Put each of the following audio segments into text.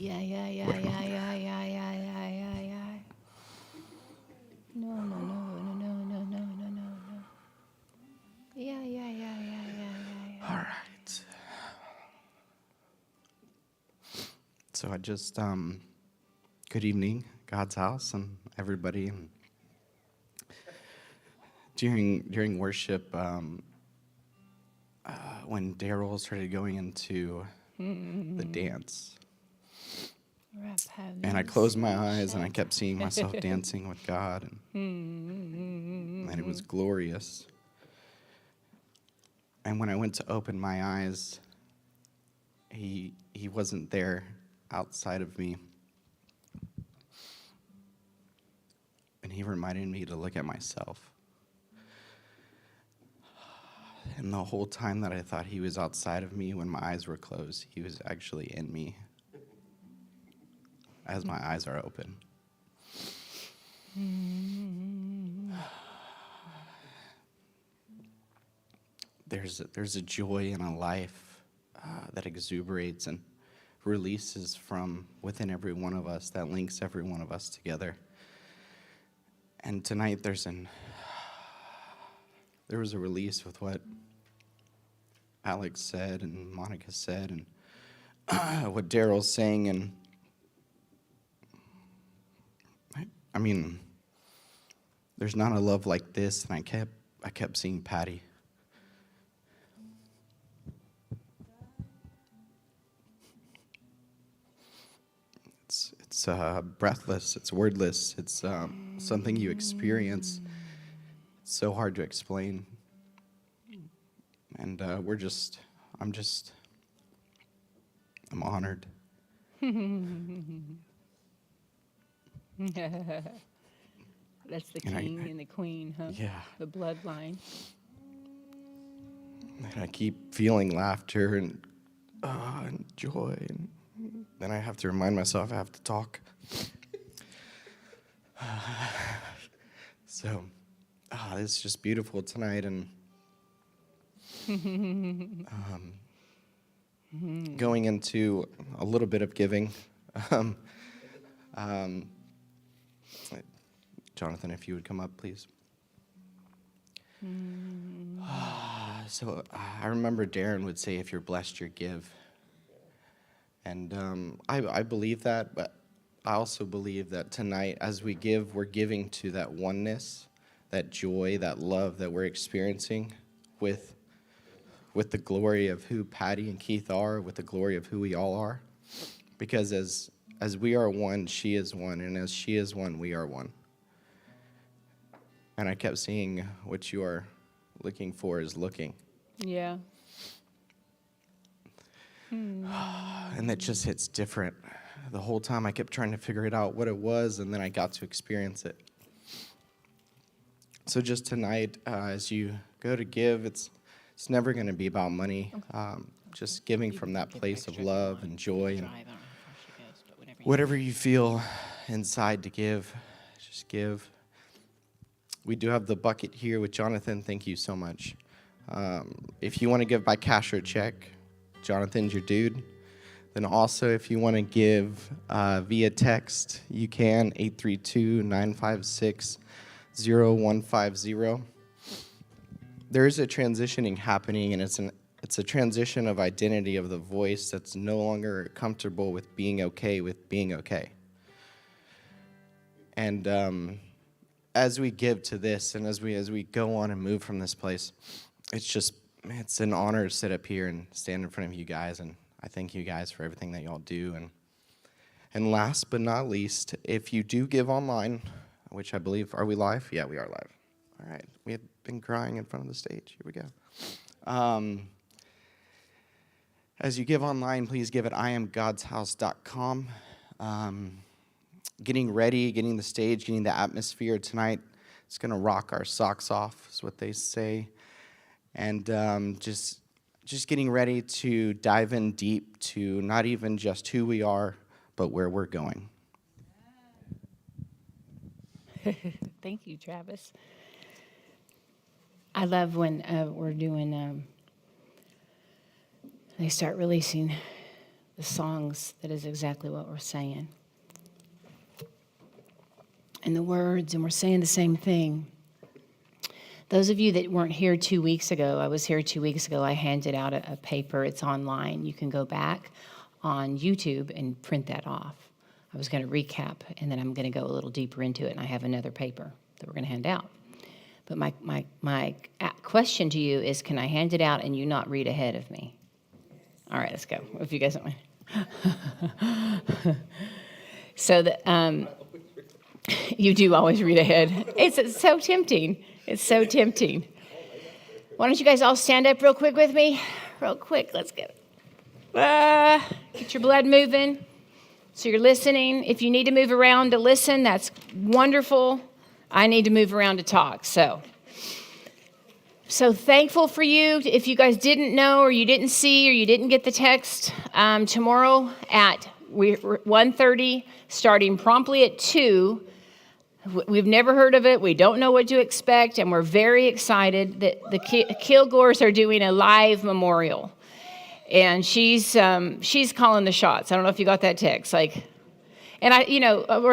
Yeah, yeah, yeah, yeah, yeah, yeah, yeah, yeah, yeah, yeah. No, no, no, no, no, no, no, no, no, no. Yeah, yeah, yeah, yeah, yeah, yeah, All yeah. right. So I just good evening, God's house, and everybody. And during worship, when Daryl started going into the dance, Rap have and I closed mercy my on eyes, and I Shep. kept seeing myself dancing with God, and it was glorious. And when I went to open my eyes, he wasn't there outside of me, and he reminded me to look at myself. And the whole time that I thought he was outside of me, when my eyes were closed, he was actually in me as my eyes are open. There's a joy in a life that exuberates and releases from within every one of us, that links every one of us together. And tonight there was a release with what Alex said and Monica said and what Daryl's saying. And I mean, there's not a love like this. And I kept seeing Patty. It's breathless. It's wordless. It's something you experience. It's so hard to explain. And I'm honored. That's the And king and the queen, huh? Yeah. The bloodline. And I keep feeling laughter and joy. And then I have to remind myself I have to talk. So, it's just beautiful tonight. And going into a little bit of giving. Jonathan, if you would come up, please. So I remember Darren would say, if you're blessed, you give. And I believe that, but I also believe that tonight, as we give, we're giving to that oneness, that joy, that love that we're experiencing with the glory of who Patty and Keith are, with the glory of who we all are. Because as we are one, she is one, and as she is one, we are one. And I kept seeing what you are looking for is looking. Yeah. And that just hits different. The whole time I kept trying to figure it out what it was, and then I got to experience it. So just tonight, as you go to give, it's never going to be about money. Just giving from that place of love and joy, and whatever you feel inside to give, just give. We do have the bucket here with Jonathan. Thank you so much. If you want to give by cash or check, Jonathan's your dude. Then also, if you want to give via text, you can, 832-956-0150. There is a transitioning happening, and it's a transition of identity of the voice that's no longer comfortable with being okay with being okay. And as we give to this, and as we go on and move from this place, it's an honor to sit up here and stand in front of you guys, and I thank you guys for everything that y'all do. And last but not least, if you do give online, which I believe, are we live? Yeah, we are live. All right, we have been crying in front of the stage. Here we go. As you give online, please give at iamgodshouse.com. Getting ready, getting the stage, getting the atmosphere tonight. It's going to rock our socks off, is what they say. And just getting ready to dive in deep to not even just who we are, but where we're going. Thank you, Travis. I love when we're doing, they start releasing the songs, that is exactly what we're saying. And the words, and we're saying the same thing. Those of you that weren't here 2 weeks ago, I was here 2 weeks ago, I handed out a paper. It's online. You can go back on YouTube and print that off. I was going to recap, and then I'm going to go a little deeper into it, and I have another paper that we're going to hand out. But my question to you is, can I hand it out and you not read ahead of me? All right, let's go, if you guys don't mind. So that you do always read ahead. It's so tempting. It's so tempting. Why don't you guys all stand up real quick with me? Real quick, let's get your blood moving. So you're listening. If you need to move around to listen, that's wonderful. I need to move around to talk. So thankful for you. If you guys didn't know or you didn't see or you didn't get the text, tomorrow at 1:30, starting promptly at 2, we've never heard of it. We don't know what to expect, and we're very excited that the Kilgores are doing a live memorial. And she's calling the shots. I don't know if you got that text. We're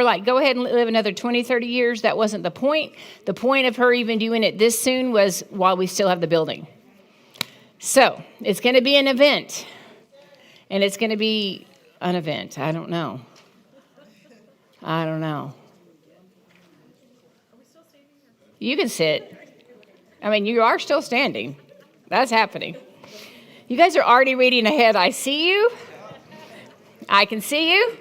like, go ahead and live another 20, 30 years. That wasn't the point. The point of her even doing it this soon was while we still have the building. So it's going to be an event. And it's going to be an event. I don't know. You can sit. I mean, you are still standing. That's happening. You guys are already reading ahead. I see you. I can see you.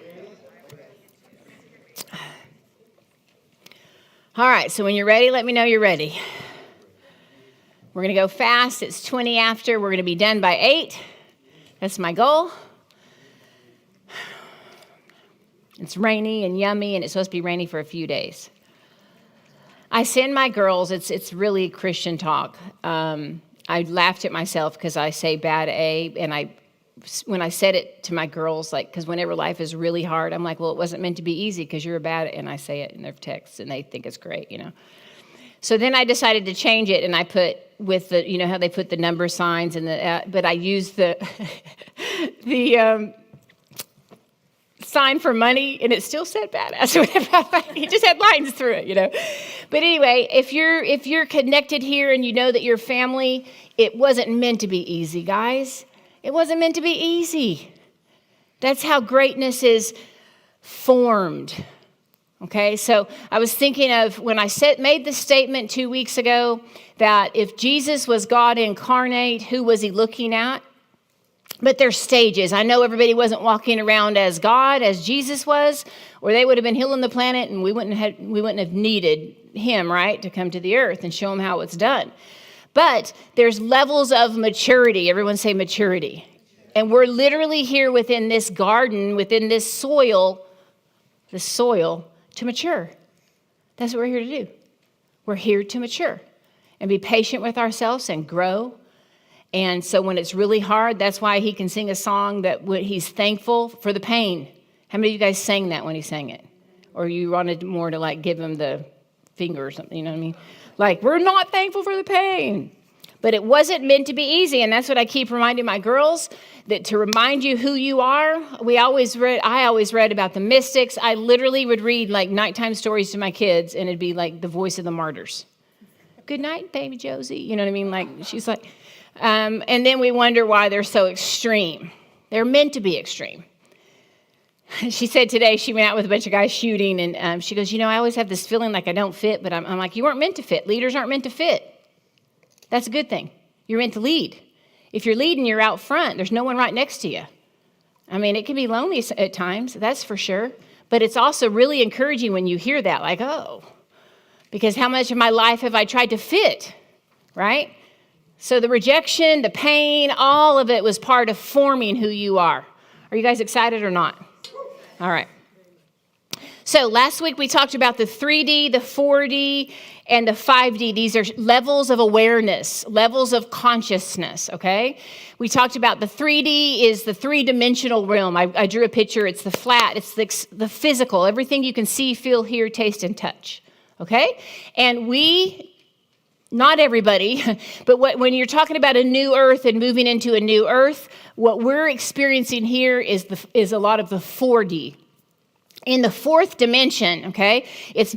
All right, so when you're ready, let me know you're ready. We're going to go fast. It's 20 after. We're going to be done by 8. That's my goal. It's rainy and yummy, and it's supposed to be rainy for a few days. I send my girls, it's really Christian talk. I laughed at myself because I say bad A, and when I said it to my girls, because whenever life is really hard, I'm like, well, it wasn't meant to be easy because you're a bad, and I say it in their texts, and they think it's great, So then I decided to change it, and I put with the, how they put the number signs, but I used the sign for money, and it still said badass. It just had lines through it, But anyway, if you're connected here and you know that you're family, it wasn't meant to be easy, guys. It wasn't meant to be easy. That's how greatness is formed. Okay, so I was thinking of when I made the statement 2 weeks ago that if Jesus was God incarnate, who was he looking at? But there's stages. I know everybody wasn't walking around as God, as Jesus was, or they would have been healing the planet, and we wouldn't have needed him, right, to come to the earth and show him how it's done. But there's levels of maturity. Everyone say maturity. And we're literally here within this garden, within this soil to mature. That's what we're here to do. We're here to mature and be patient with ourselves and grow. And so when it's really hard, that's why he can sing a song that he's thankful for the pain. How many of you guys sang that when he sang it? Or you wanted more to give him the finger or something, you know what I mean? We're not thankful for the pain. But it wasn't meant to be easy, and that's what I keep reminding my girls, that to remind you who you are. I always read about the mystics. I literally would read nighttime stories to my kids, and it'd be the voice of the martyrs. Good night, baby Josie. You know what I mean? She's like... and then we wonder why they're so extreme. They're meant to be extreme. She said today she went out with a bunch of guys shooting, and she goes, I always have this feeling like I don't fit, but I'm like, you weren't meant to fit. Leaders aren't meant to fit. That's a good thing. You're meant to lead. If you're leading, you're out front. There's no one right next to you. I mean, it can be lonely at times, that's for sure. But it's also really encouraging when you hear that, because how much of my life have I tried to fit, right? So the rejection, the pain, all of it was part of forming who you are. Are you guys excited or not? All right. So last week we talked about the 3D, the 4D, and the 5D. These are levels of awareness, levels of consciousness, okay? We talked about the 3D is the three-dimensional realm. I drew a picture. It's the flat. It's the physical, everything you can see, feel, hear, taste, and touch, okay? And we Not everybody, but when you're talking about a new earth and moving into a new earth, what we're experiencing here is a lot of the 4D. In the fourth dimension, okay, it's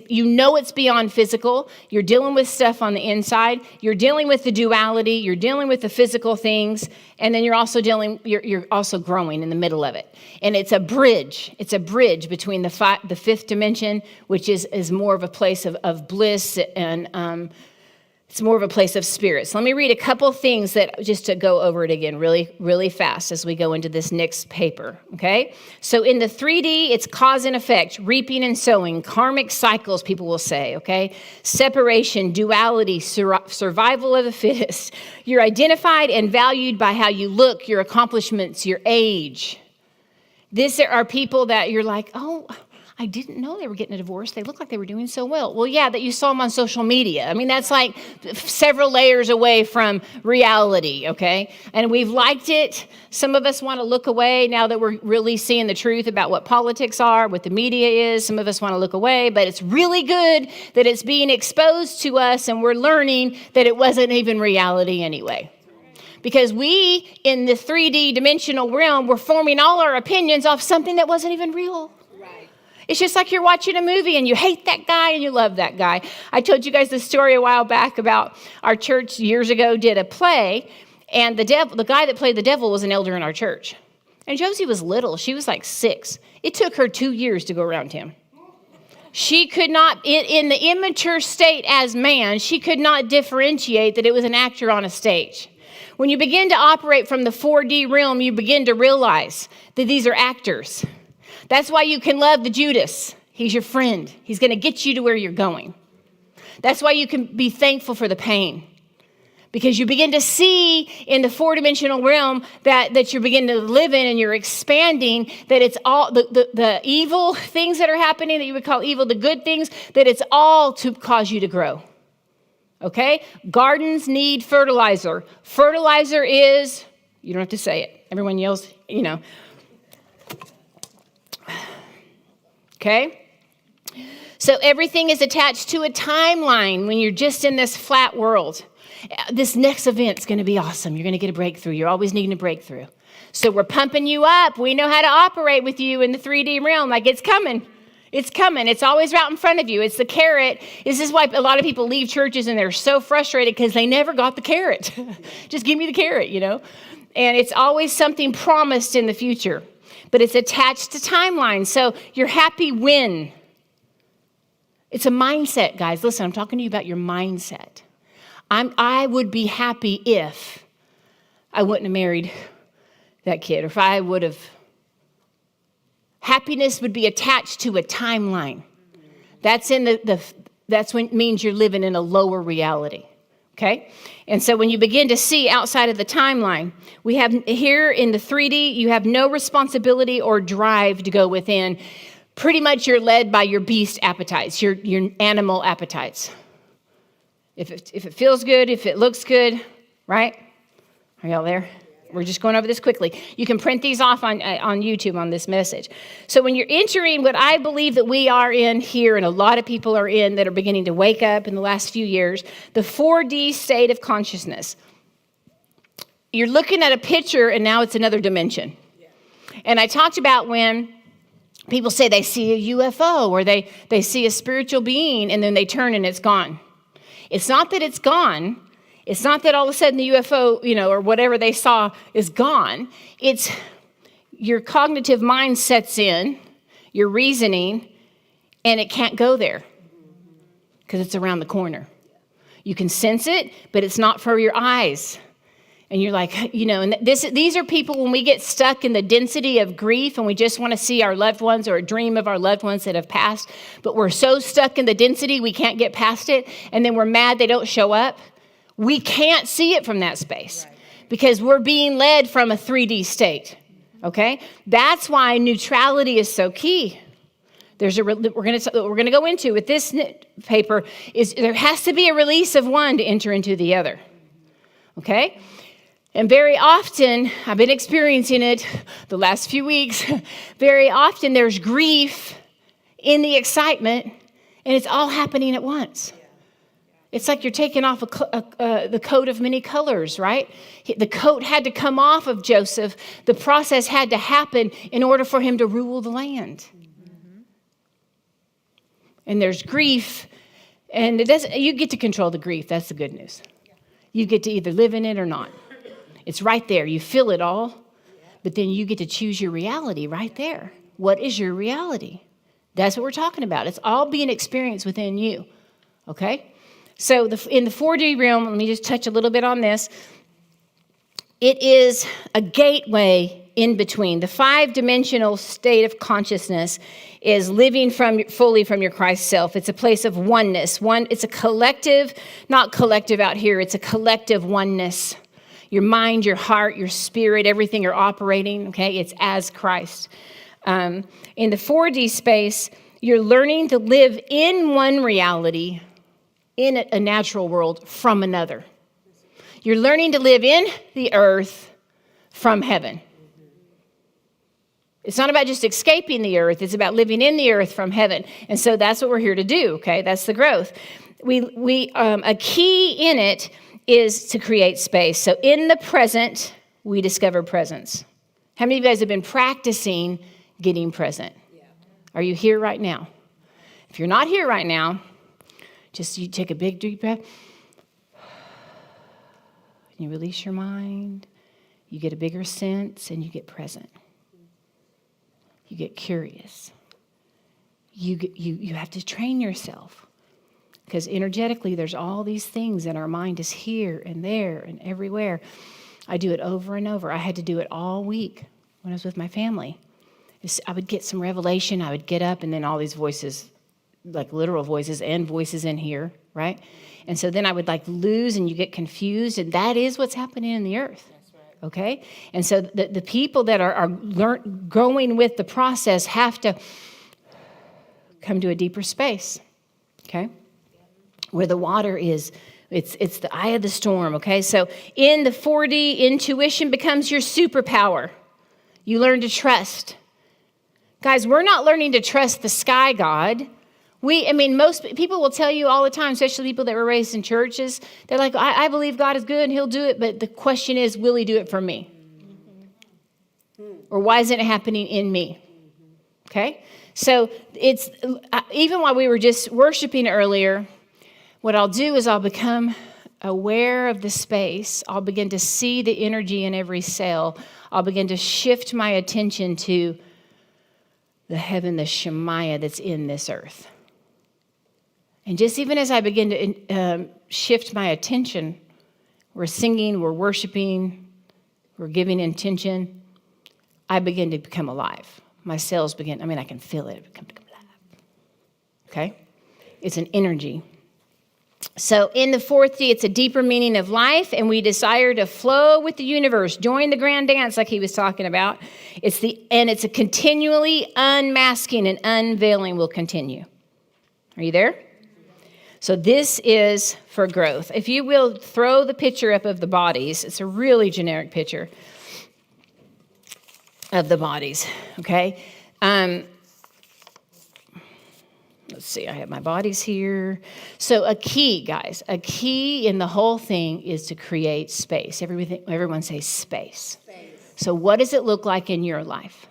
beyond physical. You're dealing with stuff on the inside. You're dealing with the duality. You're dealing with the physical things, and then you're also growing in the middle of it. And it's a bridge. It's a bridge between the fifth dimension, which is more of a place of bliss, and it's more of a place of spirit. So let me read a couple things just to go over it again really, really fast as we go into this next paper, okay? So in the 3D, it's cause and effect, reaping and sowing, karmic cycles, people will say, okay? Separation, duality, survival of the fittest. You're identified and valued by how you look, your accomplishments, your age. These are people that you're like, oh, I didn't know they were getting a divorce. They look like they were doing so well. Well, yeah, that you saw them on social media. I mean, that's like several layers away from reality, okay? And we've liked it. Some of us want to look away now that we're really seeing the truth about what politics are, what the media is. Some of us want to look away, but it's really good that it's being exposed to us and we're learning that it wasn't even reality anyway. Because we, in the 3D dimensional realm, we're forming all our opinions off something that wasn't even real. It's just like you're watching a movie and you hate that guy and you love that guy. I told you guys the story a while back about our church years ago did a play, and the guy that played the devil was an elder in our church. And Josie was little. She was like 6. It took her 2 years to go around him. She could not, in the immature state as man, she could not differentiate that it was an actor on a stage. When you begin to operate from the 4D realm, you begin to realize that these are actors. That's why you can love the Judas. He's your friend. He's going to get you to where you're going. That's why you can be thankful for the pain. Because you begin to see in the 4-dimensional realm that you're beginning to live in and you're expanding, that it's all the evil things that are happening that you would call evil, the good things, that it's all to cause you to grow. Okay? Gardens need fertilizer. Fertilizer is, you don't have to say it. Everyone yells, you know. Okay? So everything is attached to a timeline when you're just in this flat world. This next event's going to be awesome. You're going to get a breakthrough. You're always needing a breakthrough. So we're pumping you up. We know how to operate with you in the 3D realm. Like, it's coming. It's coming. It's always right in front of you. It's the carrot. This is why a lot of people leave churches and they're so frustrated because they never got the carrot. Just give me the carrot, you know. And it's always something promised in the future. But it's attached to timelines. So you're happy when. It's a mindset, guys. Listen, I'm talking to you about your mindset. I would be happy if I wouldn't have married that kid, or if I would have. Happiness would be attached to a timeline. That's that's when it means you're living in a lower reality. Okay? And so when you begin to see outside of the timeline, we have here in the 3D, you have no responsibility or drive to go within. Pretty much you're led by your beast appetites, your animal appetites. If it feels good, if it looks good, right? Are y'all there? We're just going over this quickly. You can print these off on YouTube on this message. So when you're entering what I believe that we are in here, and a lot of people are in that are beginning to wake up in the last few years, the 4D state of consciousnness. You're looking at a picture and now it's another dimension. And I talked about when people say they see a UFO or they see a spiritual being and then they turn and it's gone. It's not that it's gone. It's not that all of a sudden the UFO, or whatever they saw is gone. It's your cognitive mind sets in, your reasoning, and it can't go there because it's around the corner. You can sense it, but it's not for your eyes. And you're like, and these are people when we get stuck in the density of grief and we just want to see our loved ones or a dream of our loved ones that have passed, but we're so stuck in the density we can't get past it, and then we're mad they don't show up. We can't see it from that space because we're being led from a 3D state, okay? That's why neutrality is so key. We're going to go into with this paper is there has to be a release of one to enter into the other, okay? And very often, I've been experiencing it the last few weeks, very often there's grief in the excitement and it's all happening at once. It's like you're taking off the coat of many colors, right? The coat had to come off of Joseph. The process had to happen in order for him to rule the land. Mm-hmm. And there's grief, and you get to control the grief. That's the good news. You get to either live in it or not. It's right there. You feel it all, but then you get to choose your reality right there. What is your reality? That's what we're talking about. It's all being experienced within you, okay? So in the 4D realm, let me just touch a little bit on this. It is a gateway in between. The 5-dimensional state of consciousness is living fully from your Christ self. It's a place of oneness. It's a collective, not collective out here. It's a collective oneness. Your mind, your heart, your spirit, everything you're operating, okay? It's as Christ. In the 4D space, you're learning to live in one reality in a natural world from another. You're learning to live in the earth from heaven. It's not about just escaping the earth. It's about living in the earth from heaven. And so that's what we're here to do, okay? That's the growth. A key in it is to create space. So in the present, we discover presence. How many of you guys have been practicing getting present? Yeah. Are you here right now? If you're not here right now, just you take a big deep breath. You release your mind. You get a bigger sense and you get present. You get curious. You have to train yourself. Because energetically, there's all these things, and our mind is here and there and everywhere. I do it over and over. I had to do it all week when I was with my family. I would get some revelation. I would get up, and then all these voices, like literal voices and voices in here, right? And so then I would lose, and you get confused, and that is what's happening in the earth. That's right. Okay? And so the people that are going with the process have to come to a deeper space, okay? Where the water is, it's the eye of the storm, okay? So in the 4D, intuition becomes your superpower. You learn to trust. Guys, we're not learning to trust the sky God. Most people will tell you all the time, especially people that were raised in churches, they're like, I believe God is good and he'll do it, but the question is, will he do it for me? Or why isn't it happening in me? Okay? So it's, even while we were just worshiping earlier, what I'll do is I'll become aware of the space. I'll begin to see the energy in every cell. I'll begin to shift my attention to the heaven, the Shemaiah that's in this earth. And just even as I begin to shift my attention, we're singing, we're worshiping, we're giving intention, I begin to become alive. My cells begin, I can feel it become alive. Okay? It's an energy. So in the 4D, it's a deeper meaning of life, and we desire to flow with the universe, join the grand dance like he was talking about. It's a continually unmasking and unveiling will continue. Are you there? So this is for growth. If you will throw the picture up of the bodies, it's a really generic picture of the bodies, okay? Let's see, I have my bodies here. So a key, guys, a key in the whole thing is to create space. Everyone say space. So what does it look like in your life?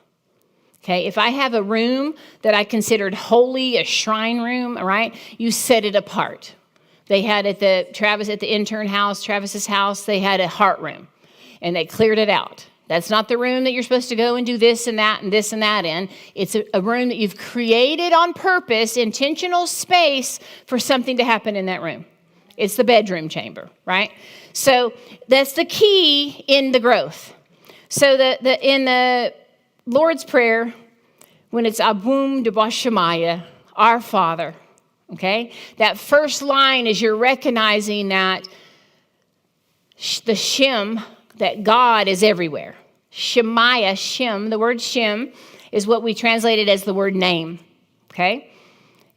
Okay, if I have a room that I considered holy, a shrine room, all right, you set it apart. They had at the intern house, Travis's house, they had a heart room, and they cleared it out. That's not the room that you're supposed to go and do this and that and this and that in. It's a room that you've created on purpose, intentional space for something to happen in that room. It's the bedroom chamber, right? So that's the key in the growth. So in the Lord's Prayer, when it's Abum de Shemaiah, our Father, okay? That first line is you're recognizing that the Shem, that God is everywhere. Shemaiah, Shem, the word Shem is what we translated as the word name, okay?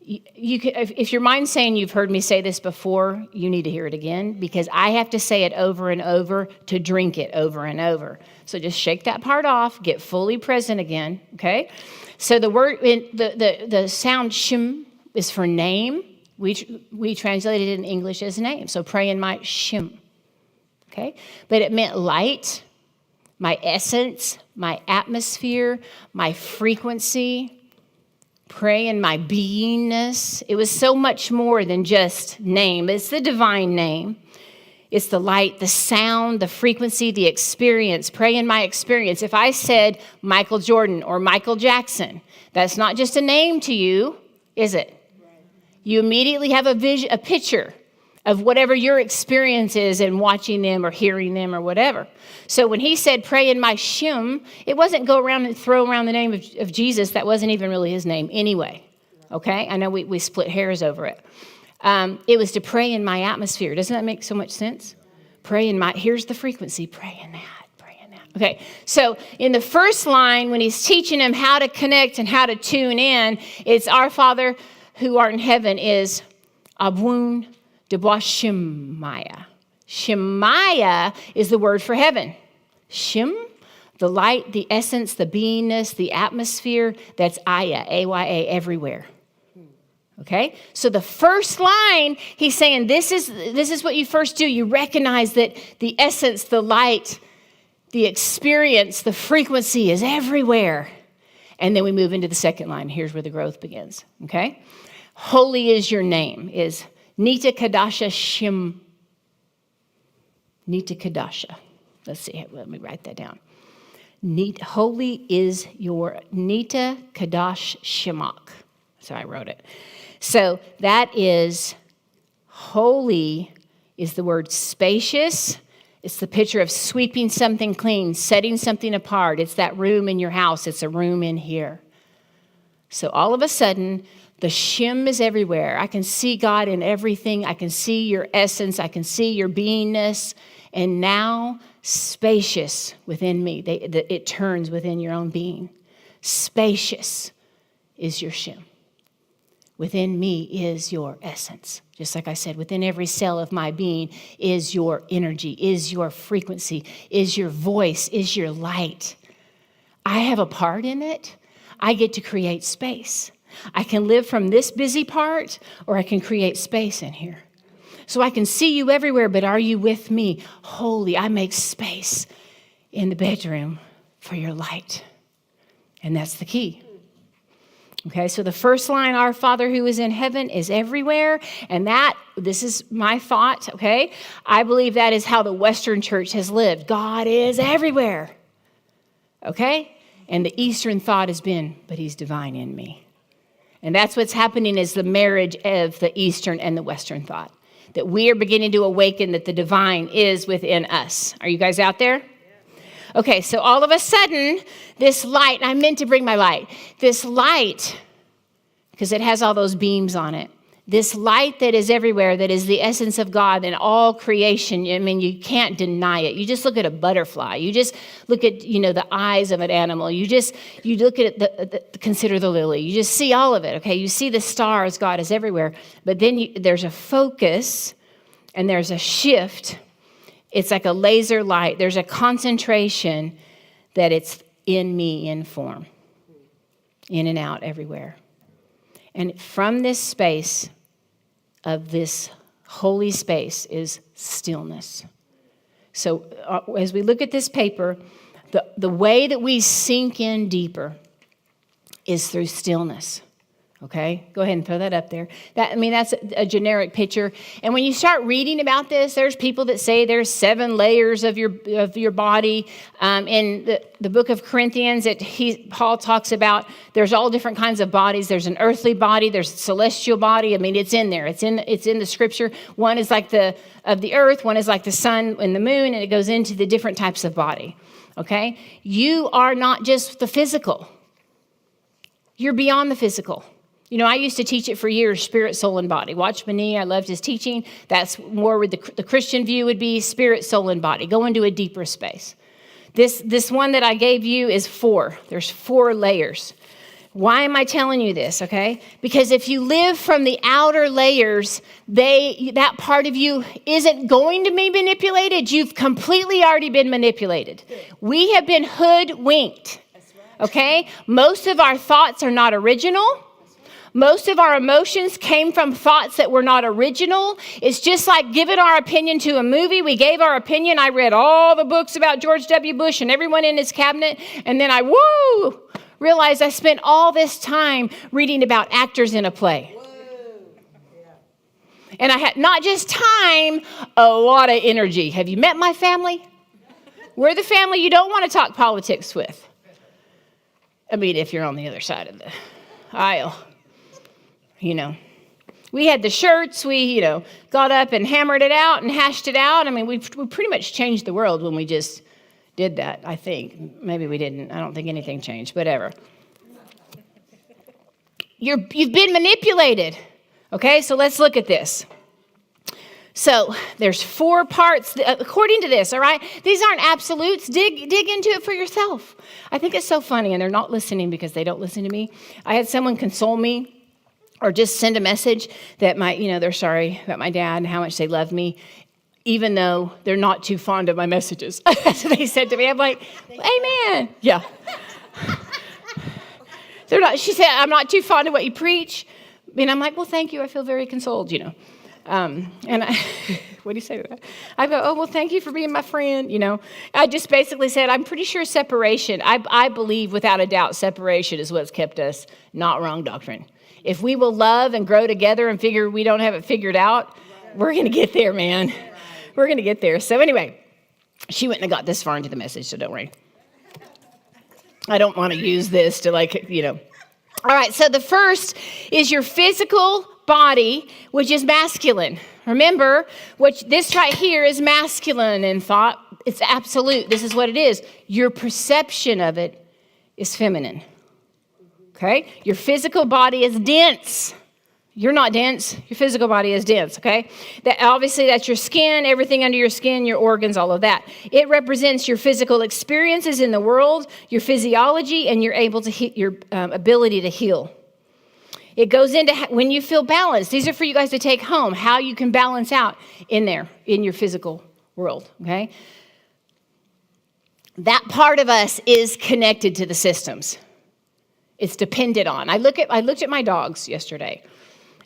If your mind's saying you've heard me say this before, you need to hear it again because I have to say it over and over to drink it over and over. So just shake that part off, get fully present again, okay? So the word, the sound Shem is for name, We translated it in English as name. So pray in my Shem. Okay? But it meant light, my essence, my atmosphere, my frequency. Pray in my beingness. It was so much more than just name. It's the divine name. It's the light, the sound, the frequency, the experience. Pray in my experience. If I said Michael Jordan or Michael Jackson, that's not just a name to you, is it? You immediately have a picture of whatever your experience is in watching them or hearing them or whatever. So when he said, pray in my Shem, it wasn't go around and throw around the name of Jesus. That wasn't even really his name anyway. Okay? I know we split hairs over it. It was to pray in my atmosphere. Doesn't that make so much sense? Pray in my, here's the frequency. Pray in that, pray in that. Okay, so in the first line, when he's teaching them how to connect and how to tune in, it's our Father who art in heaven is Abun Debois Shemaya. Shemaya is the word for heaven. Shem, the light, the essence, the beingness, the atmosphere, that's Aya, A-Y-A, everywhere. Okay, so the first line, he's saying, this is what you first do. You recognize that the essence, the light, the experience, the frequency is everywhere. And then we move into the second line. Here's where the growth begins. Okay, holy is your name, is Nita Kadasha Shem. Nita Kadasha. Let's see, let me write that down. Holy is your Nita Kadash Shemak. So I wrote it. So that is, holy is the word spacious. It's the picture of sweeping something clean, setting something apart. It's that room in your house. It's a room in here. So all of a sudden, the Shem is everywhere. I can see God in everything. I can see your essence. I can see your beingness. And now, spacious within me. It turns within your own being. Spacious is your Shem. Within me is your essence. Just like I said, within every cell of my being is your energy, is your frequency, is your voice, is your light. I have a part in it. I get to create space. I can live from this busy part, or I can create space in here. So I can see you everywhere, but are you with me? Holy, I make space in the bedroom for your light. And that's the key. Okay, so the first line, our Father who is in heaven, is everywhere. And this is my thought, okay? I believe that is how the Western church has lived. God is everywhere. Okay? And the Eastern thought has been, but he's divine in me. And that's what's happening is the marriage of the Eastern and the Western thought. That we are beginning to awaken that the divine is within us. Are you guys out there? Okay, so all of a sudden, this light, and I meant to bring my light, this light, because it has all those beams on it, this light that is everywhere, that is the essence of God in all creation, I mean, you can't deny it. You just look at a butterfly. You just look at, the eyes of an animal. You look at consider the lily. You just see all of it, okay? You see the stars, God is everywhere. But then there's a focus and there's a shift. It's like a laser light. There's a concentration that it's in me in form, in and out everywhere. And from this space of this holy space is stillness. So as we look at this paper, the way that we sink in deeper is through stillness. Okay, go ahead and throw that up there. That's a generic picture. And when you start reading about this, there's people that say there's 7 layers of your body. In the book of Corinthians, Paul talks about there's all different kinds of bodies. There's an earthly body. There's a celestial body. It's in there. It's in the scripture. One is like of the earth. One is like the sun and the moon, and it goes into the different types of body. Okay, you are not just the physical. You're beyond the physical. I used to teach it for years, spirit, soul, and body. Watch Bani, I loved his teaching. That's more where the Christian view would be spirit, soul, and body. Go into a deeper space. This one that I gave you is 4. There's 4 layers. Why am I telling you this, okay? Because if you live from the outer layers, that part of you isn't going to be manipulated. You've completely already been manipulated. We have been hoodwinked, okay? Most of our thoughts are not original. Most of our emotions came from thoughts that were not original. It's just like giving our opinion to a movie. We gave our opinion. I read all the books about George W. Bush and everyone in his cabinet. And then I, realized I spent all this time reading about actors in a play. And I had not just time, a lot of energy. Have you met my family? We're the family you don't want to talk politics with. I mean, if you're on the other side of the aisle. We had the shirts, we, got up and hammered it out and hashed it out. I mean, we pretty much changed the world when we just did that, I think. Maybe we didn't. I don't think anything changed, whatever. You've been manipulated. Okay, so let's look at this. So there's 4 parts according to this, all right? These aren't absolutes. Dig into it for yourself. I think it's so funny, and they're not listening because they don't listen to me. I had someone console me or just send a message that they're sorry about my dad and how much they love me, even though they're not too fond of my messages. That's what they said to me. I'm like, amen. Yeah. She said, I'm not too fond of what you preach. And I'm like, well, thank you. I feel very consoled, And what do you say to that? I go, oh, well, thank you for being my friend. I just basically said, I'm pretty sure separation. I believe without a doubt separation is what's kept us, not wrong doctrine. If we will love and grow together and figure we don't have it figured out, we're going to get there, man. We're going to get there. So anyway, she wouldn't have got this far into the message, so don't worry. I don't want to use this to All right, so the first is your physical body, which is masculine. Remember, this right here is masculine in thought. It's absolute. This is what it is. Your perception of it is feminine. Okay? Your physical body is dense. You're not dense. Your physical body is dense, okay? Obviously, that's your skin, everything under your skin, your organs, all of that. It represents your physical experiences in the world, your physiology, and your ability to heal. It goes into when you feel balanced. These are for you guys to take home, how you can balance out in there, in your physical world, okay? That part of us is connected to the systems. It's dependent on. I looked at my dogs yesterday.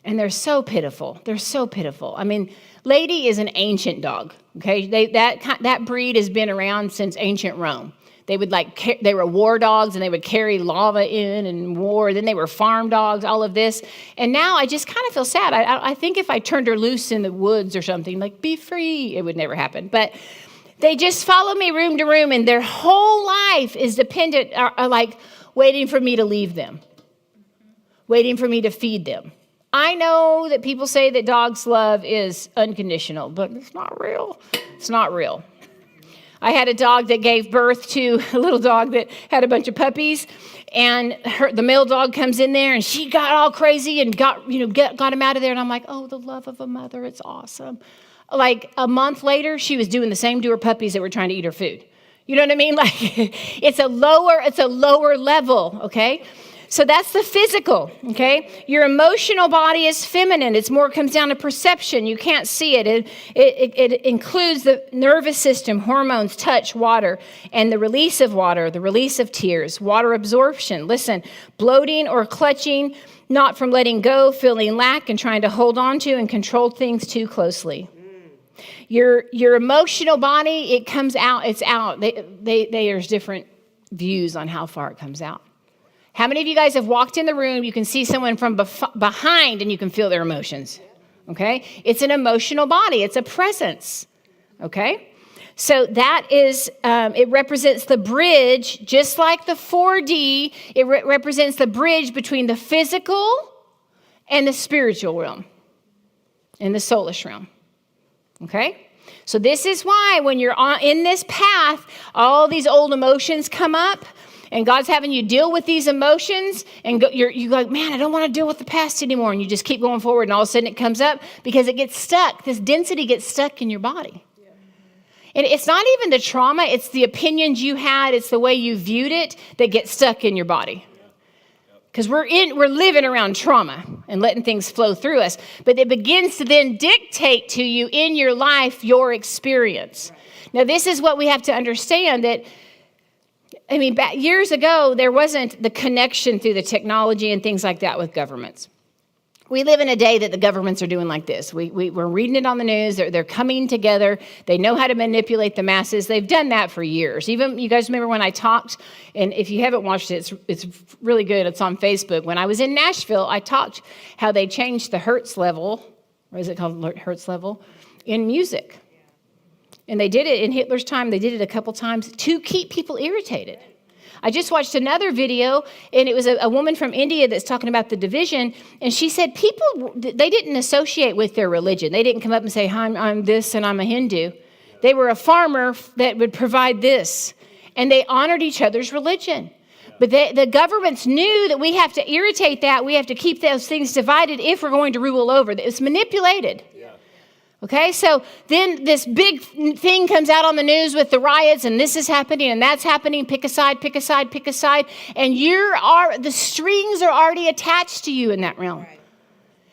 And they're so pitiful. They're so pitiful. I mean, Lady is an ancient dog, okay? That breed has been around since ancient Rome. They were war dogs, and they would carry lava in and war. Then they were farm dogs, all of this. And now I just kind of feel sad. I think if I turned her loose in the woods or something, like, be free, it would never happen. But they just follow me room to room, and their whole life is dependent, like waiting for me to leave them, waiting for me to feed them. I know that people say that dogs' love is unconditional, but it's not real. It's not real. I had a dog that gave birth to a little dog that had a bunch of puppies, and the male dog comes in there, and she got all crazy and got him out of there. And I'm like, oh, the love of a mother, it's awesome. Like a month later, she was doing the same to her puppies that were trying to eat her food. You know what I mean? Like it's a lower level, okay? So that's the physical, okay? Your emotional body is feminine. It's more comes down to perception. You can't see it. It includes the nervous system, hormones, touch, water, and the release of water, the release of tears, water absorption. Listen, bloating or clutching, not from letting go, feeling lack, and trying to hold on to and control things too closely. Your emotional body, it comes out. It's out. There's different views on how far it comes out. How many of you guys have walked in the room, you can see someone from behind and you can feel their emotions, okay? It's an emotional body. It's a presence, okay? So that is, it represents the bridge, just like the 4D, it represents the bridge between the physical and the spiritual realm and the soulish realm, okay? So this is why when you're in this path, all these old emotions come up. And God's having you deal with these emotions, and you're like, man, I don't want to deal with the past anymore. And you just keep going forward, and all of a sudden it comes up because it gets stuck. This density gets stuck in your body. Yeah. And it's not even the trauma. It's the opinions you had. It's the way you viewed it that gets stuck in your body. Because we're living around trauma and letting things flow through us. But it begins to then dictate to you in your life your experience. Now, this is what we have to understand that back years ago, there wasn't the connection through the technology and things like that with governments. We live in a day that the governments are doing like this. We're reading it on the news. They're coming together. They know how to manipulate the masses. They've done that for years. Even, you guys remember when I talked, and if you haven't watched it, it's really good. It's on Facebook. When I was in Nashville, I talked how they changed the Hertz level, or is it called Hertz level, in music. And they did it in Hitler's time. They did it a couple times to keep people irritated. I just watched another video, and it was a woman from India that's talking about the division, and she said people, they didn't associate with their religion. They didn't come up and say, "Hi, I'm this and I'm a Hindu." They were a farmer that would provide this, and they honored each other's religion. But the governments knew that we have to irritate that. We have to keep those things divided if we're going to rule over. It's manipulated. Okay, so then this big thing comes out on the news with the riots, and this is happening, and that's happening. Pick a side, pick a side, pick a side. And the strings are already attached to you in that realm. Right.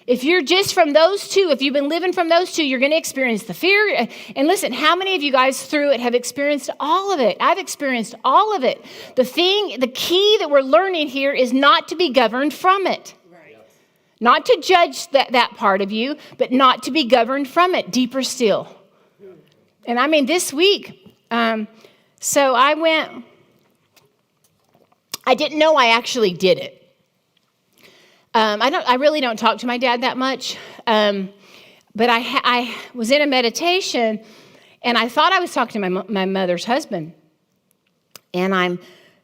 If you're just from those two, if you've been living from those two, you're going to experience the fear. And listen, how many of you guys through it have experienced all of it? I've experienced all of it. The key that we're learning here is not to be governed from it. Not to judge that part of you, but not to be governed from it, deeper still. And I mean, this week, so I didn't know I actually did it. I really don't talk to my dad that much, but I was in a meditation, and I thought I was talking to my mother's husband. And I'm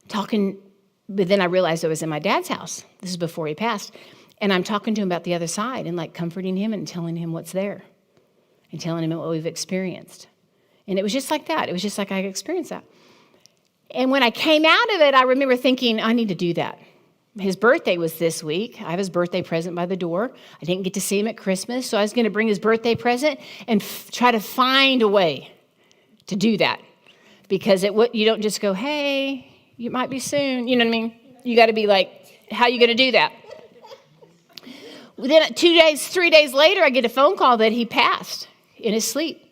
talking, but then I realized I was in my dad's house. This is before he passed. And I'm talking to him about the other side and like comforting him and telling him what's there and telling him what we've experienced. And it was just like that. It was just like I experienced that. And when I came out of it, I remember thinking, I need to do that. His birthday was this week. I have his birthday present by the door. I didn't get to see him at Christmas, so I was going to bring his birthday present and try to find a way to do that. Because you don't just go, hey, you might be soon. You know what I mean? You got to be like, how are you going to do that? Then 3 days later, I get a phone call that he passed in his sleep.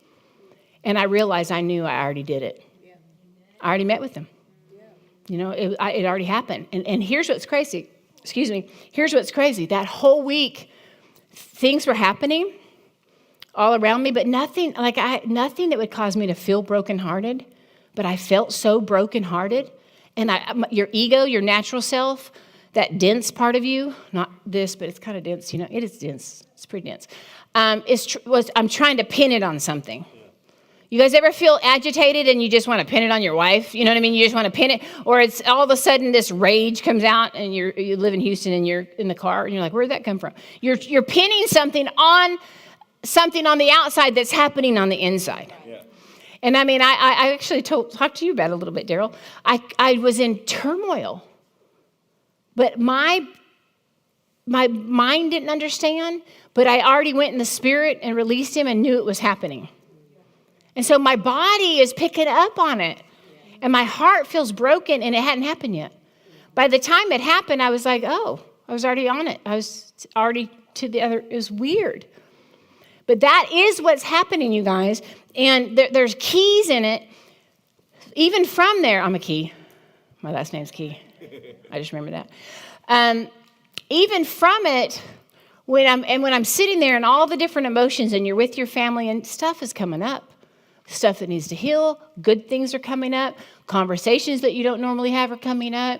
And I realized I knew I already did it. I already met with him. You know, it already happened. And here's what's crazy. Excuse me. Here's what's crazy. That whole week, things were happening all around me, but nothing that would cause me to feel brokenhearted. But I felt so brokenhearted. And your ego, your natural self, that dense part of you, not this, but it's kind of dense, you know, it is dense. It's pretty dense. I'm trying to pin it on something. You guys ever feel agitated and you just want to pin it on your wife? You know what I mean? You just want to pin it. Or it's all of a sudden this rage comes out and you live in Houston and you're in the car and you're like, where'd that come from? You're pinning something on the outside that's happening on the inside. Yeah. And I mean, I actually talked to you about it a little bit, Daryl. I was in turmoil. But my mind didn't understand, but I already went in the spirit and released him and knew it was happening. And so my body is picking up on it. And my heart feels broken, and it hadn't happened yet. By the time it happened, I was like, oh, I was already on it. I was already to the other. It was weird. But that is what's happening, you guys. And there's keys in it. Even from there, I'm a key. My last name's Key. I just remember that. Even from it, when I'm sitting there and all the different emotions and you're with your family and stuff is coming up, stuff that needs to heal, good things are coming up, conversations that you don't normally have are coming up,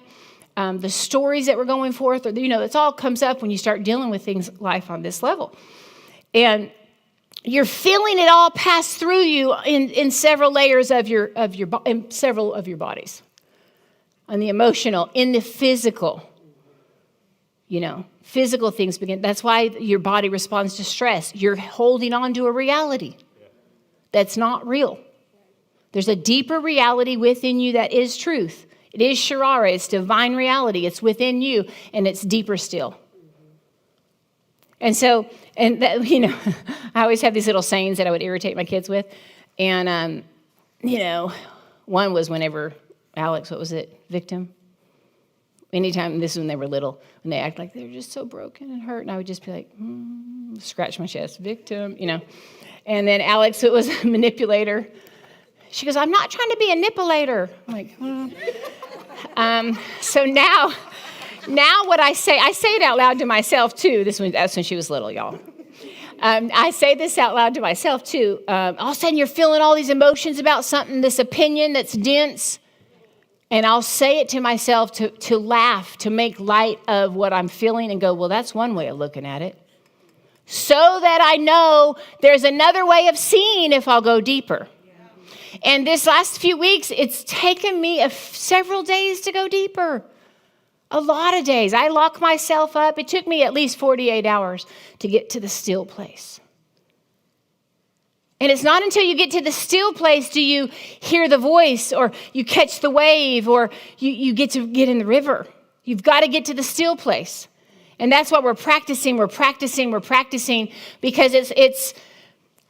the stories that we're going forth, or, you know, it all comes up when you start dealing with things, life on this level. And you're feeling it all pass through you in several layers in several of your bodies. On the emotional, in the physical, you know, physical things begin. That's why your body responds to stress. You're holding on to a reality that's not real. There's a deeper reality within you that is truth. It is Sharara. It's divine reality. It's within you, and it's deeper still. And so, you know, I always have these little sayings that I would irritate my kids with. And, you know, one was whenever Alex, what was it? Victim? Anytime, this is when they were little, when they act like they're just so broken and hurt, and I would just be like, scratch my chest, victim, you know. And then Alex, it was a manipulator. She goes, I'm not trying to be a nipulator. I'm like, So now, Now what I say it out loud to myself too. That's when she was little, y'all. I say this out loud to myself too. All of a sudden you're feeling all these emotions about something, this opinion that's dense. And I'll say it to myself to laugh, to make light of what I'm feeling and go, well, that's one way of looking at it. So that I know there's another way of seeing if I'll go deeper. And this last few weeks, it's taken me several days to go deeper. A lot of days. I lock myself up. It took me at least 48 hours to get to the still place. And it's not until you get to the still place do you hear the voice or you catch the wave or you get to get in the river. You've got to get to the still place. And that's what we're practicing. We're practicing because it's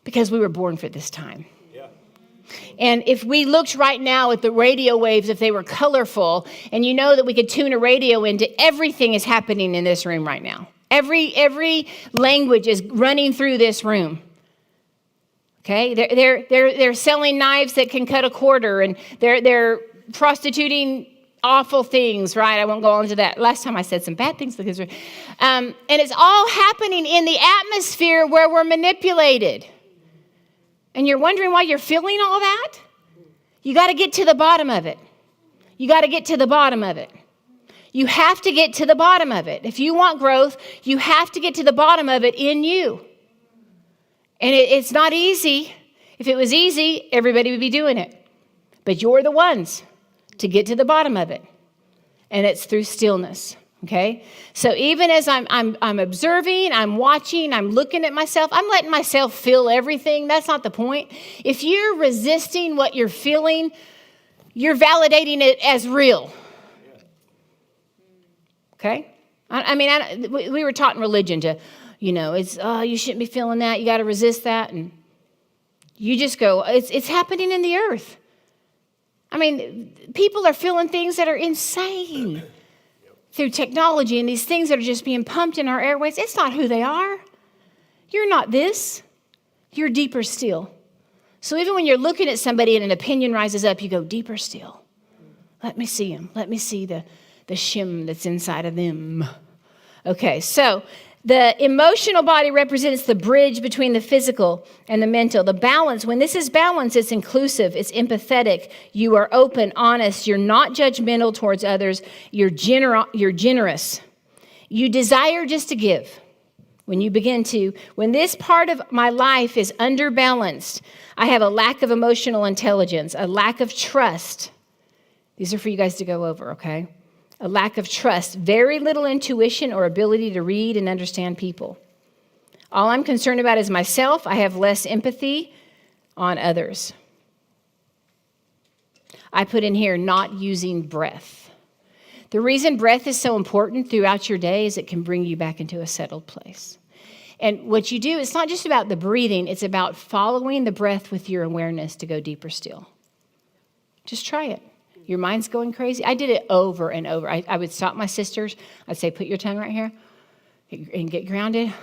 because we were born for this time. And if we looked right now at the radio waves, if they were colorful, and you know that we could tune a radio into everything is happening in this room right now. Every language is running through this room. Okay, they're selling knives that can cut a quarter, and they're prostituting awful things, right? I won't go into that. Last time I said some bad things because and it's all happening in the atmosphere where we're manipulated. And you're wondering why you're feeling all that? You got to get to the bottom of it. You got to get to the bottom of it. You have to get to the bottom of it. If you want growth, you have to get to the bottom of it in you. And it's not easy. If it was easy, everybody would be doing it. But you're the ones to get to the bottom of it. And it's through stillness. Okay? So even as I'm observing, I'm watching, I'm looking at myself, I'm letting myself feel everything. That's not the point. If you're resisting what you're feeling, you're validating it as real. Okay? We were taught in religion to, it's, you shouldn't be feeling that. You got to resist that. And you just go, it's happening in the earth. People are feeling things that are insane through technology and these things that are just being pumped in our airways. It's not who they are. You're not this. You're deeper still. So even when you're looking at somebody and an opinion rises up, you go deeper still. Let me see him. Let me see the shim that's inside of them. Okay, so the emotional body represents the bridge between the physical and the mental. The balance, when this is balance, it's inclusive, it's empathetic. You are open, honest. You're not judgmental towards others. You're generous. You desire just to give. When this part of my life is underbalanced, I have a lack of emotional intelligence, a lack of trust. These are for you guys to go over, okay? A lack of trust, very little intuition or ability to read and understand people. All I'm concerned about is myself. I have less empathy on others. I put in here not using breath. The reason breath is so important throughout your day is it can bring you back into a settled place. And what you do, it's not just about the breathing, it's about following the breath with your awareness to go deeper still. Just try it. Your mind's going crazy. I did it over and over. I would stop my sisters. I'd say, put your tongue right here and get grounded.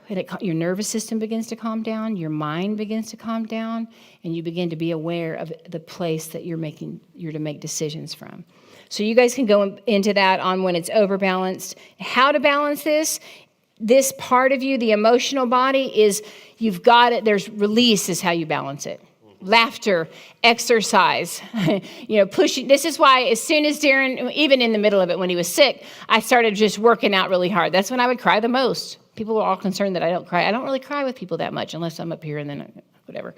And your nervous system begins to calm down. Your mind begins to calm down. And you begin to be aware of the place that you're to make decisions from. So you guys can go into that on when it's overbalanced. How to balance this. This part of you, the emotional body, is you've got it. There's release is how you balance it. Laughter, exercise, pushing. This is why as soon as Darren, even in the middle of it when he was sick, I started just working out really hard. That's when I would cry the most. People were all concerned that I don't cry. I don't really cry with people that much unless I'm up here and then whatever.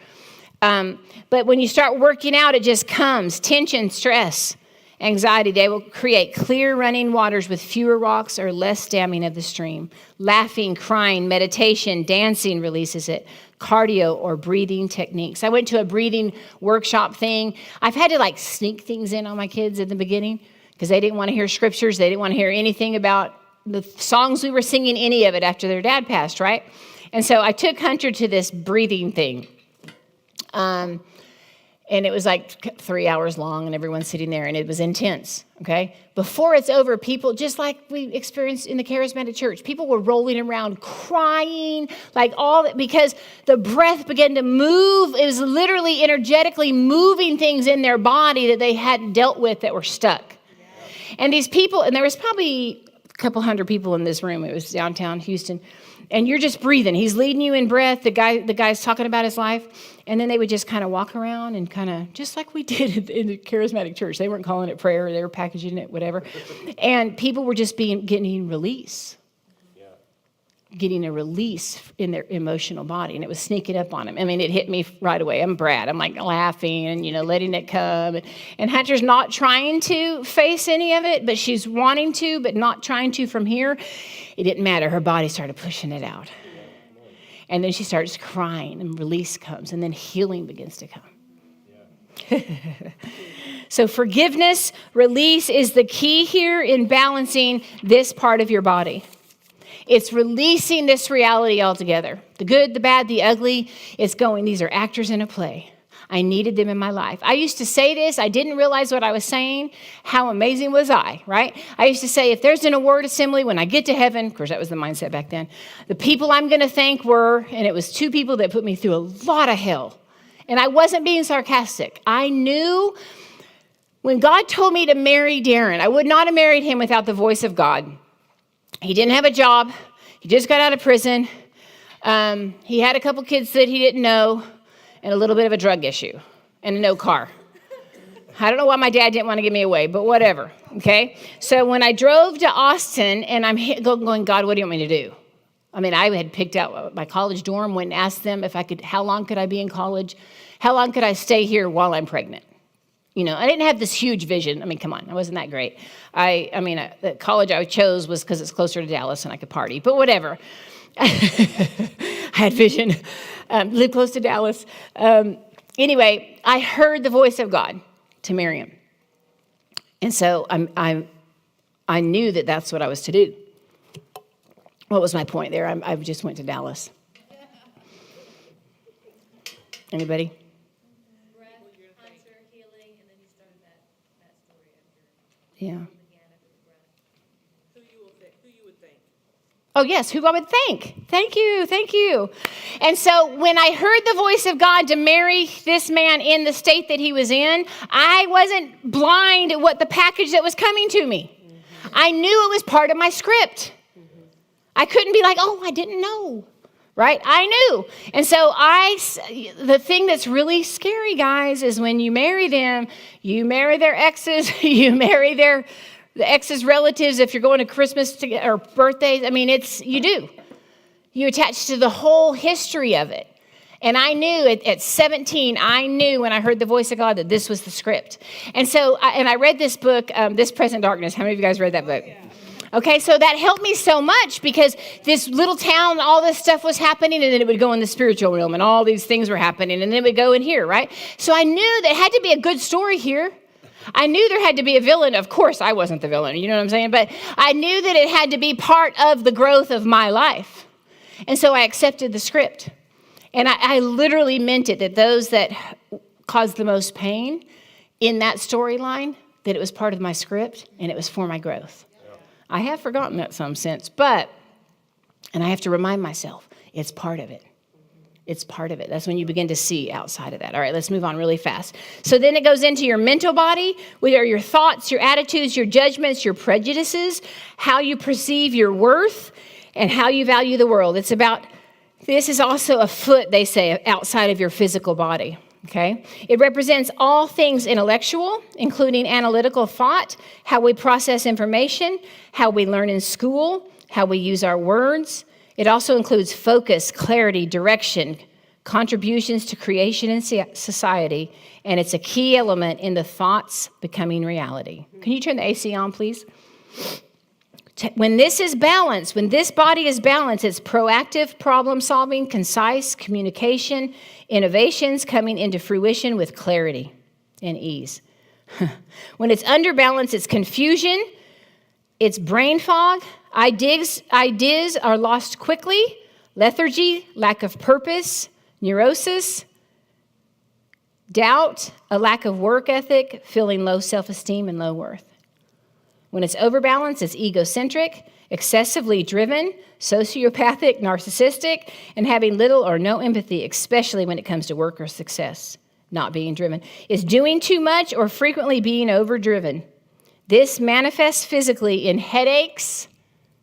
But when you start working out, it just comes. Tension, stress, anxiety, they will create clear running waters with fewer rocks or less damming of the stream. Laughing, crying, meditation, dancing releases it. Cardio or breathing techniques. I went to a breathing workshop thing. I've had to sneak things in on my kids in the beginning because they didn't want to hear scriptures. They didn't want to hear anything about the songs we were singing, any of it after their dad passed, right? And so I took Hunter to this breathing thing. And it was 3 hours long and everyone's sitting there and it was intense, okay? Before it's over, people, just like we experienced in the charismatic church, people were rolling around crying, because the breath began to move. It was literally energetically moving things in their body that they hadn't dealt with that were stuck. And these people, and there was probably a couple hundred people in this room. It was downtown Houston. And you're just breathing. He's leading you in breath. The guy's talking about his life. And then they would just kind of walk around and kind of, just like we did in the charismatic church. They weren't calling it prayer. They were packaging it, whatever. And people were just getting release. Getting a release in their emotional body, and it was sneaking up on him. I mean, it hit me right away. I'm Brad. I'm like laughing and, letting it come. And Hatcher's not trying to face any of it, but she's wanting to, but not trying to from here. It didn't matter. Her body started pushing it out. And then she starts crying, and release comes, and then healing begins to come. So forgiveness, release is the key here in balancing this part of your body. It's releasing this reality altogether. The good, the bad, the ugly. It's going, these are actors in a play. I needed them in my life. I used to say this. I didn't realize what I was saying. How amazing was I, right? I used to say, if there's an award assembly, when I get to heaven, of course, that was the mindset back then, the people I'm going to thank were, and it was 2 people that put me through a lot of hell. And I wasn't being sarcastic. I knew when God told me to marry Darren, I would not have married him without the voice of God. He didn't have a job. He just got out of prison. He had a couple kids that he didn't know and a little bit of a drug issue and no car. I don't know why my dad didn't want to give me away, but whatever, okay? So when I drove to Austin and I'm going, God, what do you want me to do? I mean, I had picked out my college dorm, went and asked them if I could, how long could I be in college? How long could I stay here while I'm pregnant? I didn't have this huge vision. I mean, come on, I wasn't that great. The college I chose was because it's closer to Dallas and I could party, but whatever. I had vision, lived close to Dallas. Anyway, I heard the voice of God to marry him. And so I knew that that's what I was to do. What was my point there? I just went to Dallas. Anybody? Yeah. Who you would thank? Oh, yes, who I would thank. Thank you. And so when I heard the voice of God to marry this man in the state that he was in, I wasn't blind at what the package that was coming to me. Mm-hmm. I knew it was part of my script. Mm-hmm. I couldn't be like, I didn't know. Right? I knew. And so the thing that's really scary, guys, is when you marry them, you marry their exes, you marry the exes' relatives if you're going to Christmas or birthdays. I mean, you do. You attach to the whole history of it. And I knew at 17, I knew when I heard the voice of God that this was the script. And so, I read this book, This Present Darkness. How many of you guys read that book? Yeah. Okay, so that helped me so much because this little town, all this stuff was happening, and then it would go in the spiritual realm, and all these things were happening, and then it would go in here, right? So I knew there had to be a good story here. I knew there had to be a villain. Of course, I wasn't the villain, you know what I'm saying? But I knew that it had to be part of the growth of my life. And so I accepted the script. And I literally meant it, that those that caused the most pain in that storyline, that it was part of my script, and it was for my growth. I have forgotten that some sense, and I have to remind myself, it's part of it. It's part of it. That's when you begin to see outside of that. All right, let's move on really fast. So then it goes into your mental body, which are your thoughts, your attitudes, your judgments, your prejudices, how you perceive your worth, and how you value the world. This is also a foot, they say, outside of your physical body. Okay? It represents all things intellectual, including analytical thought, how we process information, how we learn in school, how we use our words. It also includes focus, clarity, direction, contributions to creation and society, and it's a key element in the thoughts becoming reality. Can you turn the AC on, please? When this is balanced, when this body is balanced, it's proactive problem solving, concise communication, innovations coming into fruition with clarity and ease. When it's under balance, it's confusion, it's brain fog, ideas are lost quickly, lethargy, lack of purpose, neurosis, doubt, a lack of work ethic, feeling low self-esteem and low worth. When it's overbalanced, it's egocentric, excessively driven, sociopathic, narcissistic, and having little or no empathy, especially when it comes to work or success, not being driven. It's doing too much or frequently being overdriven. This manifests physically in headaches,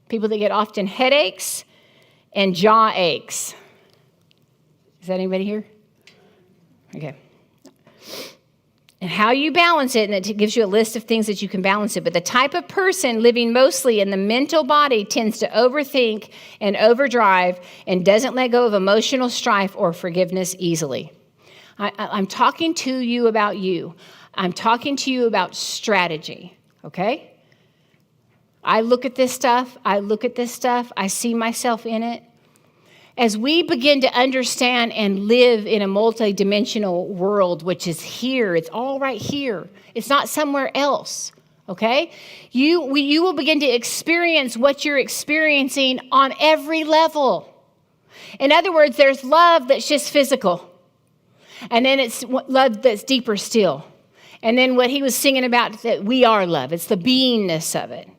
people that get often headaches, and jaw aches. Is that anybody here? Okay. And how you balance it, and it gives you a list of things that you can balance it. But the type of person living mostly in the mental body tends to overthink and overdrive and doesn't let go of emotional strife or forgiveness easily. I'm talking to you about you. I'm talking to you about strategy, okay? I look at this stuff. I see myself in it. As we begin to understand and live in a multidimensional world, which is here, it's all right here. It's not somewhere else, okay? You will begin to experience what you're experiencing on every level. In other words, there's love that's just physical. And then it's love that's deeper still. And then what he was singing about, that we are love. It's the beingness of it.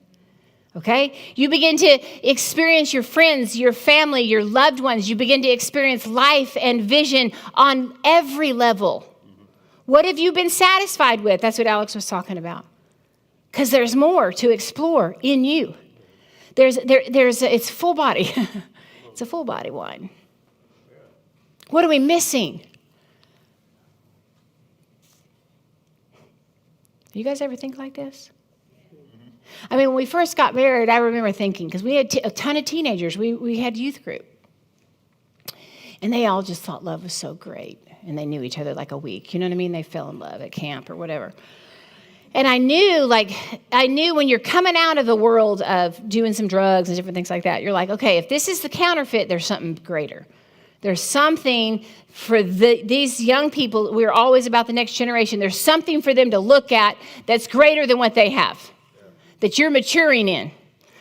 Okay? You begin to experience your friends, your family, your loved ones. You begin to experience life and vision on every level. What have you been satisfied with? That's what Alex was talking about. Because there's more to explore in you. It's full body. It's a full body wine. What are we missing? Do you guys ever think like this? I mean, when we first got married, I remember thinking, because we had a ton of teenagers. We had youth group. And they all just thought love was so great. And they knew each other like a week. You know what I mean? They fell in love at camp or whatever. And I knew when you're coming out of the world of doing some drugs and different things like that, you're like, okay, if this is the counterfeit, there's something greater. There's something for these young people. We're always about the next generation. There's something for them to look at that's greater than what they have, that you're maturing in.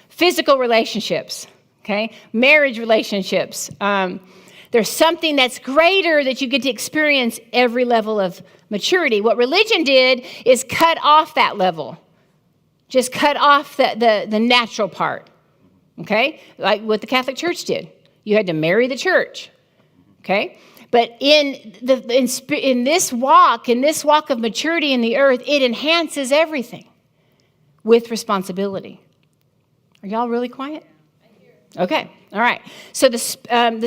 Physical relationships, okay? Marriage relationships. There's something that's greater that you get to experience every level of maturity. What religion did is cut off that level. Just cut off the natural part, okay? Like what the Catholic Church did. You had to marry the church, okay? But in this walk of maturity in the earth, it enhances everything with responsibility. Are y'all really quiet? Okay, all right. So the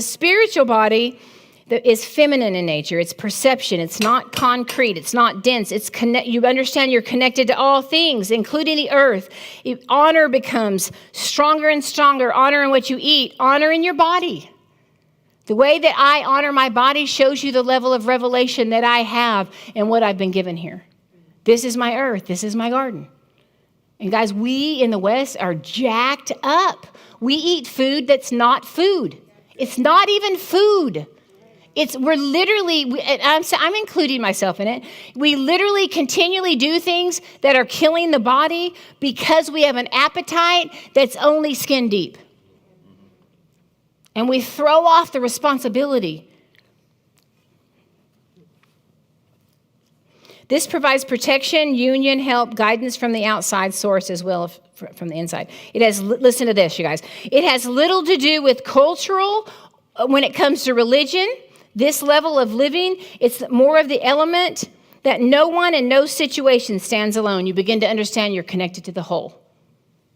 spiritual body is feminine in nature. It's perception. It's not concrete. It's not dense. You understand you're connected to all things, including the earth. Honor becomes stronger and stronger. Honor in what you eat. Honor in your body. The way that I honor my body shows you the level of revelation that I have and what I've been given here. This is my earth. This is my garden. And guys, we in the West are jacked up. We eat food that's not food. It's not even food. I'm including myself in it. We literally continually do things that are killing the body because we have an appetite that's only skin deep. And we throw off the responsibility. This provides protection, union, help, guidance from the outside source as well as from the inside. Listen to this, you guys. It has little to do with cultural when it comes to religion. This level of living, it's more of the element that no one in no situation stands alone. You begin to understand you're connected to the whole.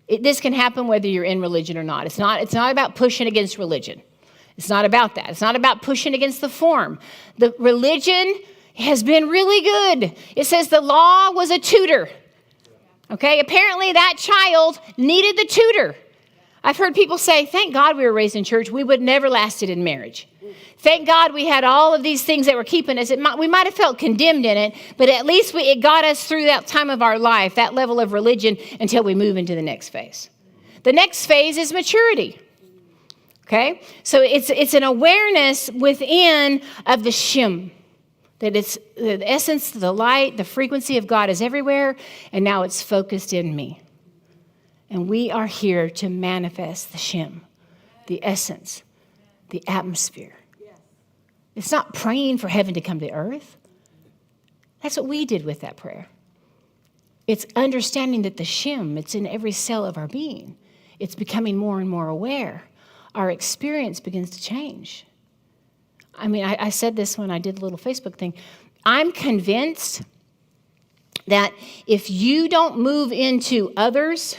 This can happen whether you're in religion or not. It's not about pushing against religion. It's not about that. It's not about pushing against the form. The religion has been really good. It says the law was a tutor. Okay, apparently that child needed the tutor. I've heard people say, thank God we were raised in church. We would never lasted in marriage. Thank God we had all of these things that were keeping us. We might have felt condemned in it, but at least it got us through that time of our life, that level of religion, until we move into the next phase. The next phase is maturity. Okay, so it's an awareness within of the Shem. That it's the essence, the light, the frequency of God is everywhere, and now it's focused in me. And we are here to manifest the Shem, the essence, the atmosphere. It's not praying for heaven to come to earth. That's what we did with that prayer. It's understanding that the Shem, it's in every cell of our being. It's becoming more and more aware. Our experience begins to change. I mean, I said this when I did a little Facebook thing. I'm convinced that if you don't move into others,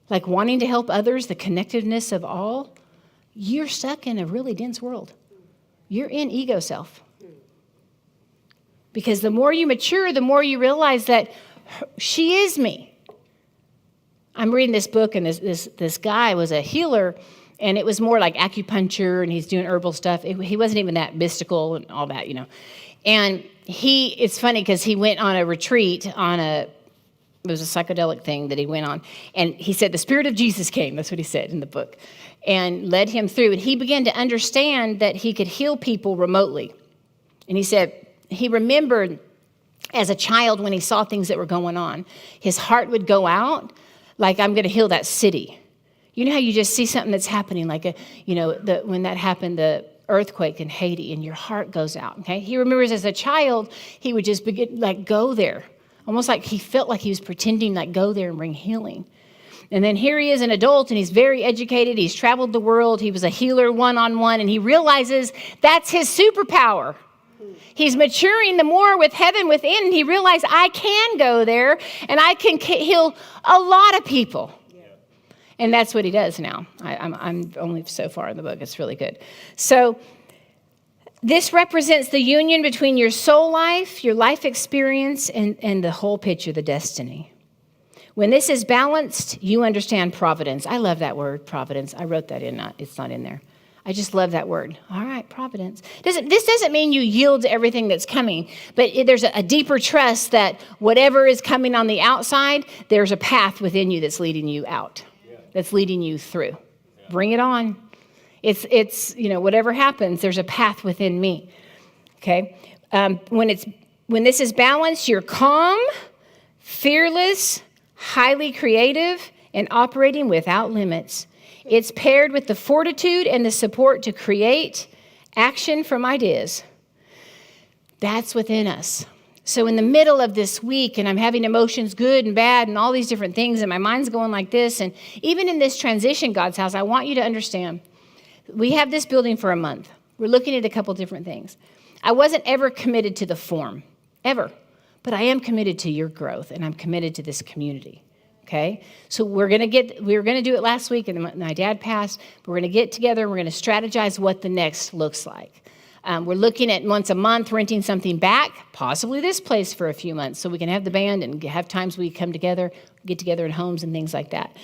like wanting to help others, the connectedness of all, you're stuck in a really dense world. You're in ego self. Because the more you mature, the more you realize that she is me. I'm reading this book, and this guy was a healer, and it was more like acupuncture, and he's doing herbal stuff. He wasn't even that mystical and all that, And it's funny because he went on a retreat it was a psychedelic thing that he went on. And he said, the Spirit of Jesus came. That's what he said in the book. And led him through. And he began to understand that he could heal people remotely. And he said he remembered as a child when he saw things that were going on, his heart would go out like, I'm going to heal that city. You know how you just see something that's happening, like when that happened, the earthquake in Haiti, and your heart goes out, okay? He remembers as a child, he would just begin, go there. Almost like he felt like he was pretending, go there and bring healing. And then here he is an adult, and he's very educated. He's traveled the world. He was a healer one-on-one, and he realizes that's his superpower. He's maturing the more with heaven within, and he realized I can go there, and I can heal a lot of people. And that's what he does now. I'm only so far in the book. It's really good. So this represents the union between your soul life, your life experience, and the whole picture, the destiny. When this is balanced, you understand providence. I love that word, providence. I wrote that in. It's not in there. I just love that word. All right, providence. This doesn't mean you yield to everything that's coming, but there's a deeper trust that whatever is coming on the outside, there's a path within you that's leading you out, that's leading you through. Bring it on. It's whatever happens, there's a path within me. Okay? When this is balanced, you're calm, fearless, highly creative, and operating without limits. It's paired with the fortitude and the support to create action from ideas. That's within us. So in the middle of this week, and I'm having emotions, good and bad, and all these different things, and my mind's going like this, and even in this transition, God's house, I want you to understand, we have this building for a month. We're looking at a couple different things. I wasn't ever committed to the form, ever, but I am committed to your growth, and I'm committed to this community. Okay, so we were going to do it last week, and my dad passed. But we're going to get together, and we're going to strategize what the next looks like. We're looking at once a month renting something back, possibly this place for a few months, so we can have the band and have times we come together, get together in homes and things like that.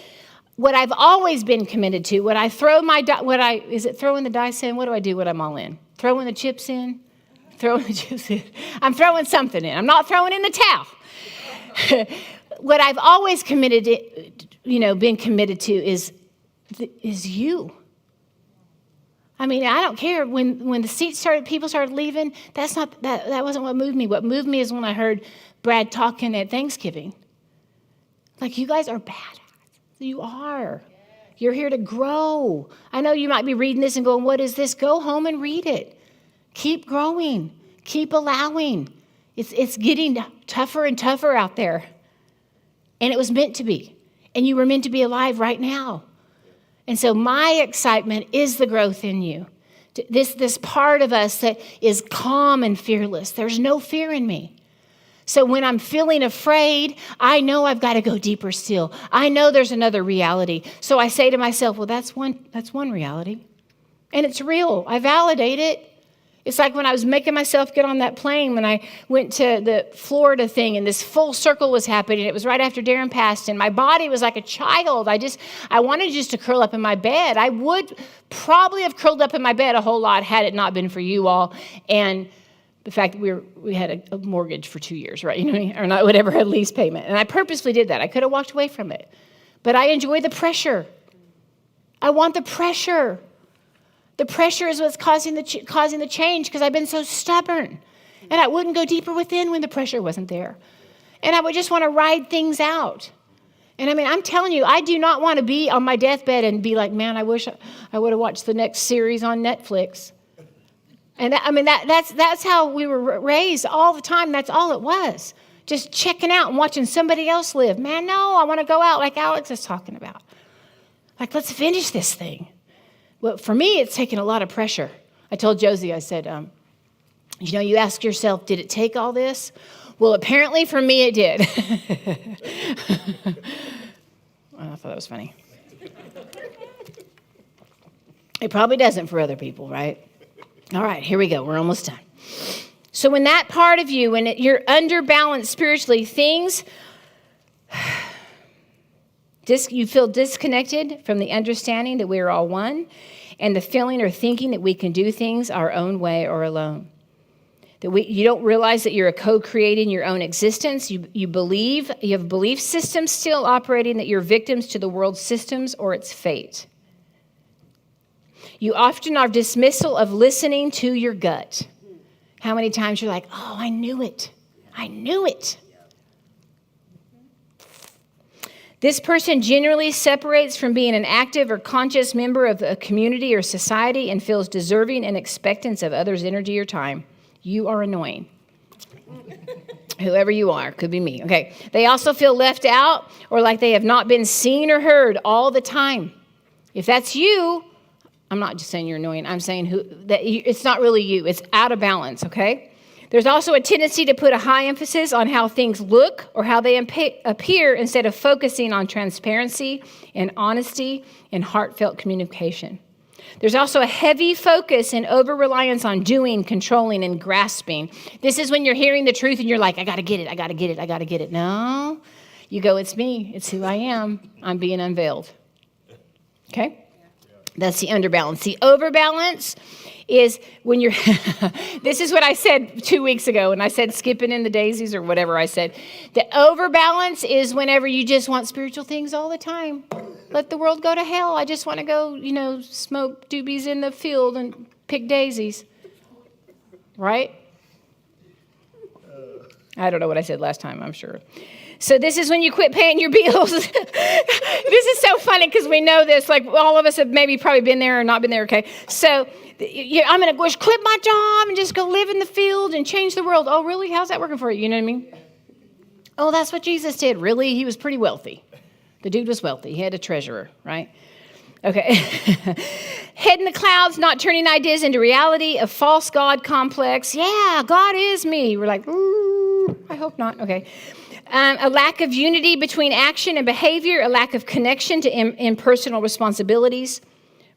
What I've always been committed to, throwing the dice in? What do I do when I'm all in? Throwing the chips in? Throwing the chips in. I'm throwing something in. I'm not throwing in the towel. What I've always been committed to is you. I mean, I don't care when the people started leaving. That wasn't what moved me. What moved me is when I heard Brad talking at Thanksgiving. Like, you guys are badass. You are. You're here to grow. I know you might be reading this and going, "What is this?" Go home and read it. Keep growing. Keep allowing. It's getting tougher and tougher out there. And it was meant to be. And you were meant to be alive right now. And so my excitement is the growth in you. This part of us that is calm and fearless. There's no fear in me. So when I'm feeling afraid, I know I've got to go deeper still. I know there's another reality. So I say to myself, well, that's one reality. And it's real. I validate it. It's like when I was making myself get on that plane when I went to the Florida thing and this full circle was happening. It was right after Darren passed and my body was like a child. I wanted just to curl up in my bed. I would probably have curled up in my bed a whole lot had it not been for you all and the fact that we had a mortgage for 2 years, right? Or not whatever, a lease payment. And I purposely did that. I could have walked away from it. But I enjoy the pressure. I want the pressure. The pressure is what's causing the change because I've been so stubborn. And I wouldn't go deeper within when the pressure wasn't there. And I would just want to ride things out. And I mean, I'm telling you, I do not want to be on my deathbed and be like, man, I wish I would have watched the next series on Netflix. And that's how we were raised all the time. That's all it was. Just checking out and watching somebody else live. Man, no, I want to go out like Alex is talking about. Like, let's finish this thing. Well, for me, it's taken a lot of pressure. I told Josie, I said, you ask yourself, did it take all this? Well, apparently for me it did. I thought that was funny. It probably doesn't for other people, right? All right, here we go. We're almost done. So when that part of you, when you're underbalanced spiritually, things, you feel disconnected from the understanding that we are all one, and the feeling or thinking that we can do things our own way or alone. You don't realize that you're a co-creating your own existence. You have belief systems still operating that you're victims to the world's systems or its fate. You often are dismissal of listening to your gut. How many times you're like, oh, I knew it. I knew it. This person generally separates from being an active or conscious member of a community or society and feels deserving and expectant of others' energy or time. You are annoying. Whoever you are, could be me. Okay. They also feel left out or like they have not been seen or heard all the time. If that's you, I'm not just saying you're annoying. I'm saying it's not really you. It's out of balance, okay? There's also a tendency to put a high emphasis on how things look or how they appear instead of focusing on transparency and honesty and heartfelt communication. There's also a heavy focus and over-reliance on doing, controlling, and grasping. This is when you're hearing the truth and you're like, I got to get it, I got to get it, I got to get it. No, you go, it's me, it's who I am. I'm being unveiled. Okay? That's the underbalance. The overbalance is when you're, this is what I said 2 weeks ago when I said skipping in the daisies or whatever I said. The overbalance is whenever you just want spiritual things all the time. Let the world go to hell. I just want to go, smoke doobies in the field and pick daisies. Right? I don't know what I said last time, I'm sure. So this is when you quit paying your bills. This is so funny because we know this. Like all of us have maybe probably been there or not been there, okay? So I'm going to quit my job and just go live in the field and change the world. Oh, really? How's that working for you? You know what I mean? Oh, that's what Jesus did. Really? He was pretty wealthy. The dude was wealthy. He had a treasurer, right? Okay. Head in the clouds, not turning ideas into reality, a false God complex. Yeah, God is me. We're like, ooh, I hope not. Okay. A lack of unity between action and behavior, a lack of connection to impersonal responsibilities,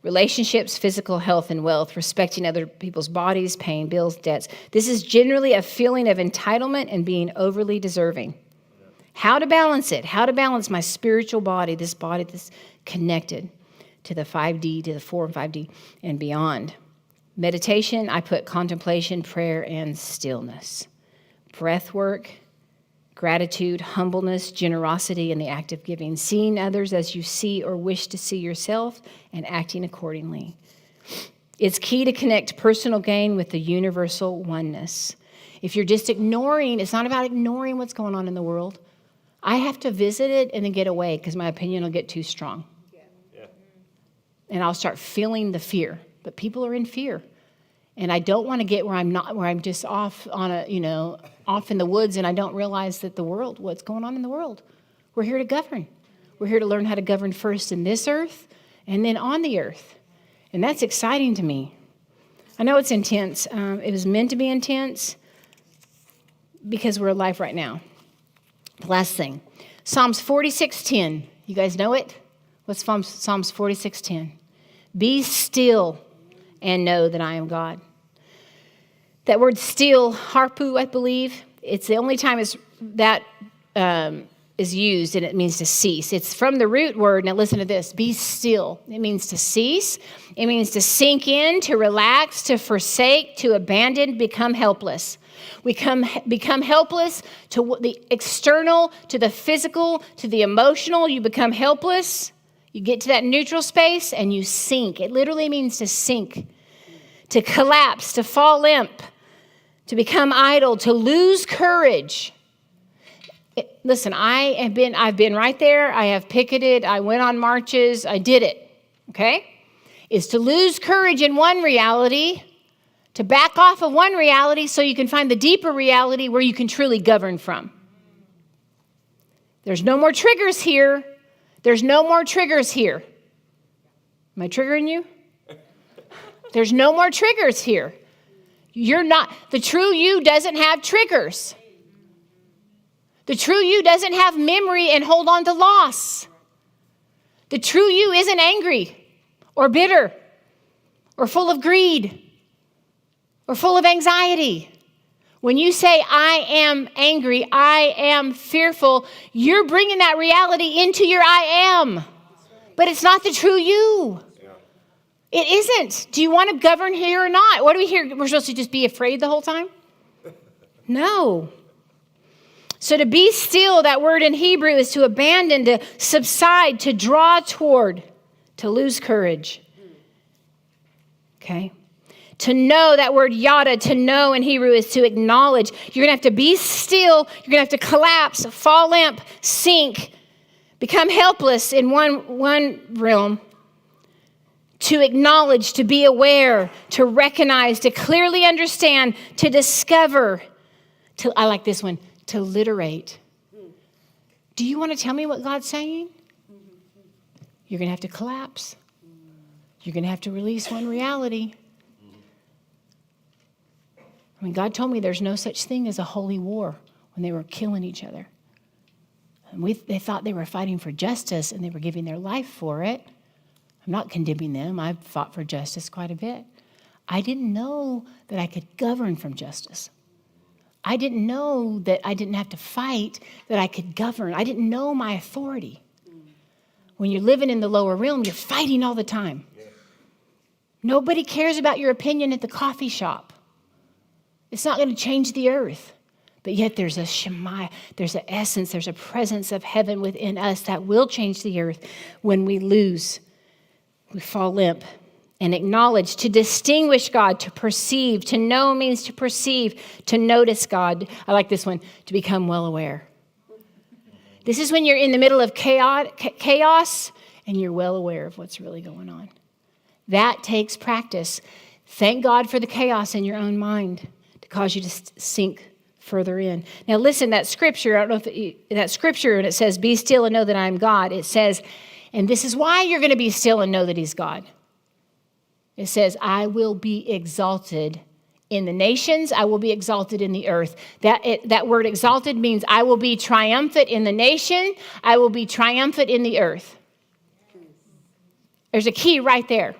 relationships, physical health and wealth, respecting other people's bodies, paying bills, debts. This is generally a feeling of entitlement and being overly deserving. How to balance it? How to balance my spiritual body that's connected to the 5D, to the 4 and 5D and beyond. Meditation, I put contemplation, prayer, and stillness. Breath work, gratitude, humbleness, generosity, and the act of giving. Seeing others as you see or wish to see yourself and acting accordingly. It's key to connect personal gain with the universal oneness. If you're just ignoring, it's not about ignoring what's going on in the world. I have to visit it and then get away because my opinion will get too strong. Yeah. And I'll start feeling the fear. But people are in fear. And I don't want to get where I'm just off on off in the woods and I don't realize that what's going on in the world. We're here to govern. We're here to learn how to govern first in this earth and then on the earth. And that's exciting to me. I know it's intense. It was meant to be intense because we're alive right now. The last thing, Psalms 46:10. You guys know it? What's Psalms 46:10? Be still and know that I am God. That word still, harpu, I believe, it's the only time that is used, and it means to cease. It's from the root word. Now listen to this. Be still. It means to cease. It means to sink in, to relax, to forsake, to abandon, become helpless. We become helpless to the external, to the physical, to the emotional. You become helpless. You get to that neutral space and you sink. It literally means to sink, to collapse, to fall limp, to become idle, to lose courage. Listen, I've been right there. I have picketed. I went on marches. I did it. Okay? Is to lose courage in one reality, to back off of one reality so you can find the deeper reality where you can truly govern from. There's no more triggers here. There's no more triggers here. Am I triggering you? There's no more triggers here. The true you doesn't have triggers. The true you doesn't have memory and hold on to loss. The true you isn't angry or bitter or full of greed or full of anxiety. When you say, I am angry, I am fearful, you're bringing that reality into your I am. But it's not the true you. It isn't. Do you want to govern here or not? What do we hear? We're supposed to just be afraid the whole time? No. So to be still, that word in Hebrew is to abandon, to subside, to draw toward, to lose courage. Okay? To know, that word yada, to know in Hebrew is to acknowledge. You're going to have to be still. You're going to have to collapse, fall limp, sink, become helpless in one realm. To acknowledge, to be aware, to recognize, to clearly understand, to discover. I like this one, to literate. Do you want to tell me what God's saying? You're going to have to collapse. You're going to have to release one reality. I mean, God told me there's no such thing as a holy war when they were killing each other. And they thought they were fighting for justice and they were giving their life for it. I'm not condemning them. I've fought for justice quite a bit. I didn't know that I could govern from justice. I didn't know that I didn't have to fight, that I could govern. I didn't know my authority. When you're living in the lower realm, you're fighting all the time. Nobody cares about your opinion at the coffee shop. It's not going to change the earth. But yet there's a Shema, there's an essence, there's a presence of heaven within us that will change the earth when we lose. We fall limp. And acknowledge, to distinguish God, to perceive. To know means to perceive, to notice God. I like this one, to become well aware. This is when you're in the middle of chaos and you're well aware of what's really going on. That takes practice. Thank God for the chaos in your own mind to cause you to sink further in. Now listen, that scripture, I don't know if that scripture, and it says, be still and know that I am God. It says, and this is why you're going to be still and know that he's God. It says, I will be exalted in the nations. I will be exalted in the earth. That word exalted means I will be triumphant in the nation. I will be triumphant in the earth. There's a key right there.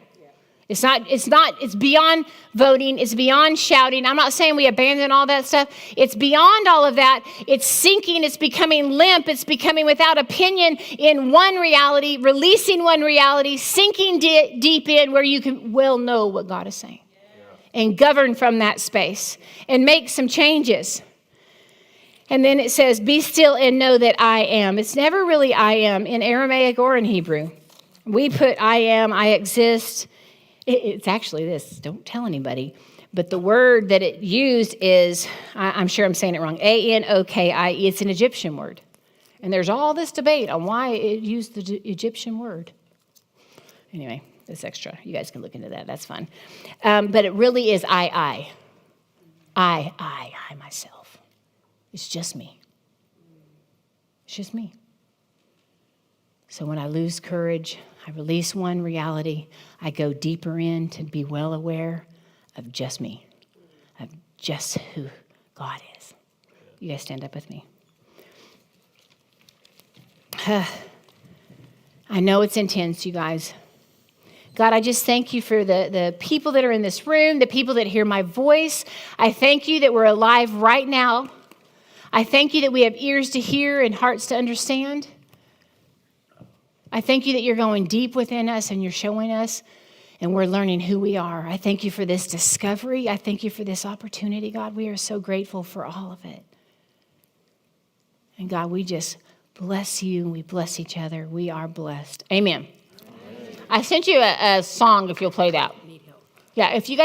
It's beyond voting. It's beyond shouting. I'm not saying we abandon all that stuff. It's beyond all of that. It's sinking. It's becoming limp. It's becoming without opinion in one reality, releasing one reality, sinking deep in where you can well know what God is saying and govern from that space and make some changes. And then it says, be still and know that I am. It's never really I am in Aramaic or in Hebrew. We put I am, I exist. It's actually this, don't tell anybody, but the word that it used is, I'm sure I'm saying it wrong, A-N-O-K-I-E. It's an Egyptian word. And there's all this debate on why it used the Egyptian word. Anyway, that's extra. You guys can look into that. That's fun. But it really is I, myself. It's just me. It's just me. So when I lose courage, I release one reality. I go deeper in to be well aware of just me, of just who God is. You guys stand up with me. I know it's intense, you guys. God, I just thank you for the people that are in this room, the people that hear my voice. I thank you that we're alive right now. I thank you that we have ears to hear and hearts to understand. I thank you that you're going deep within us and you're showing us and we're learning who we are. I thank you for this discovery. I thank you for this opportunity, God. We are so grateful for all of it. And God, we just bless you and we bless each other. We are blessed. Amen. I sent you a song if you'll play that. Yeah, if you guys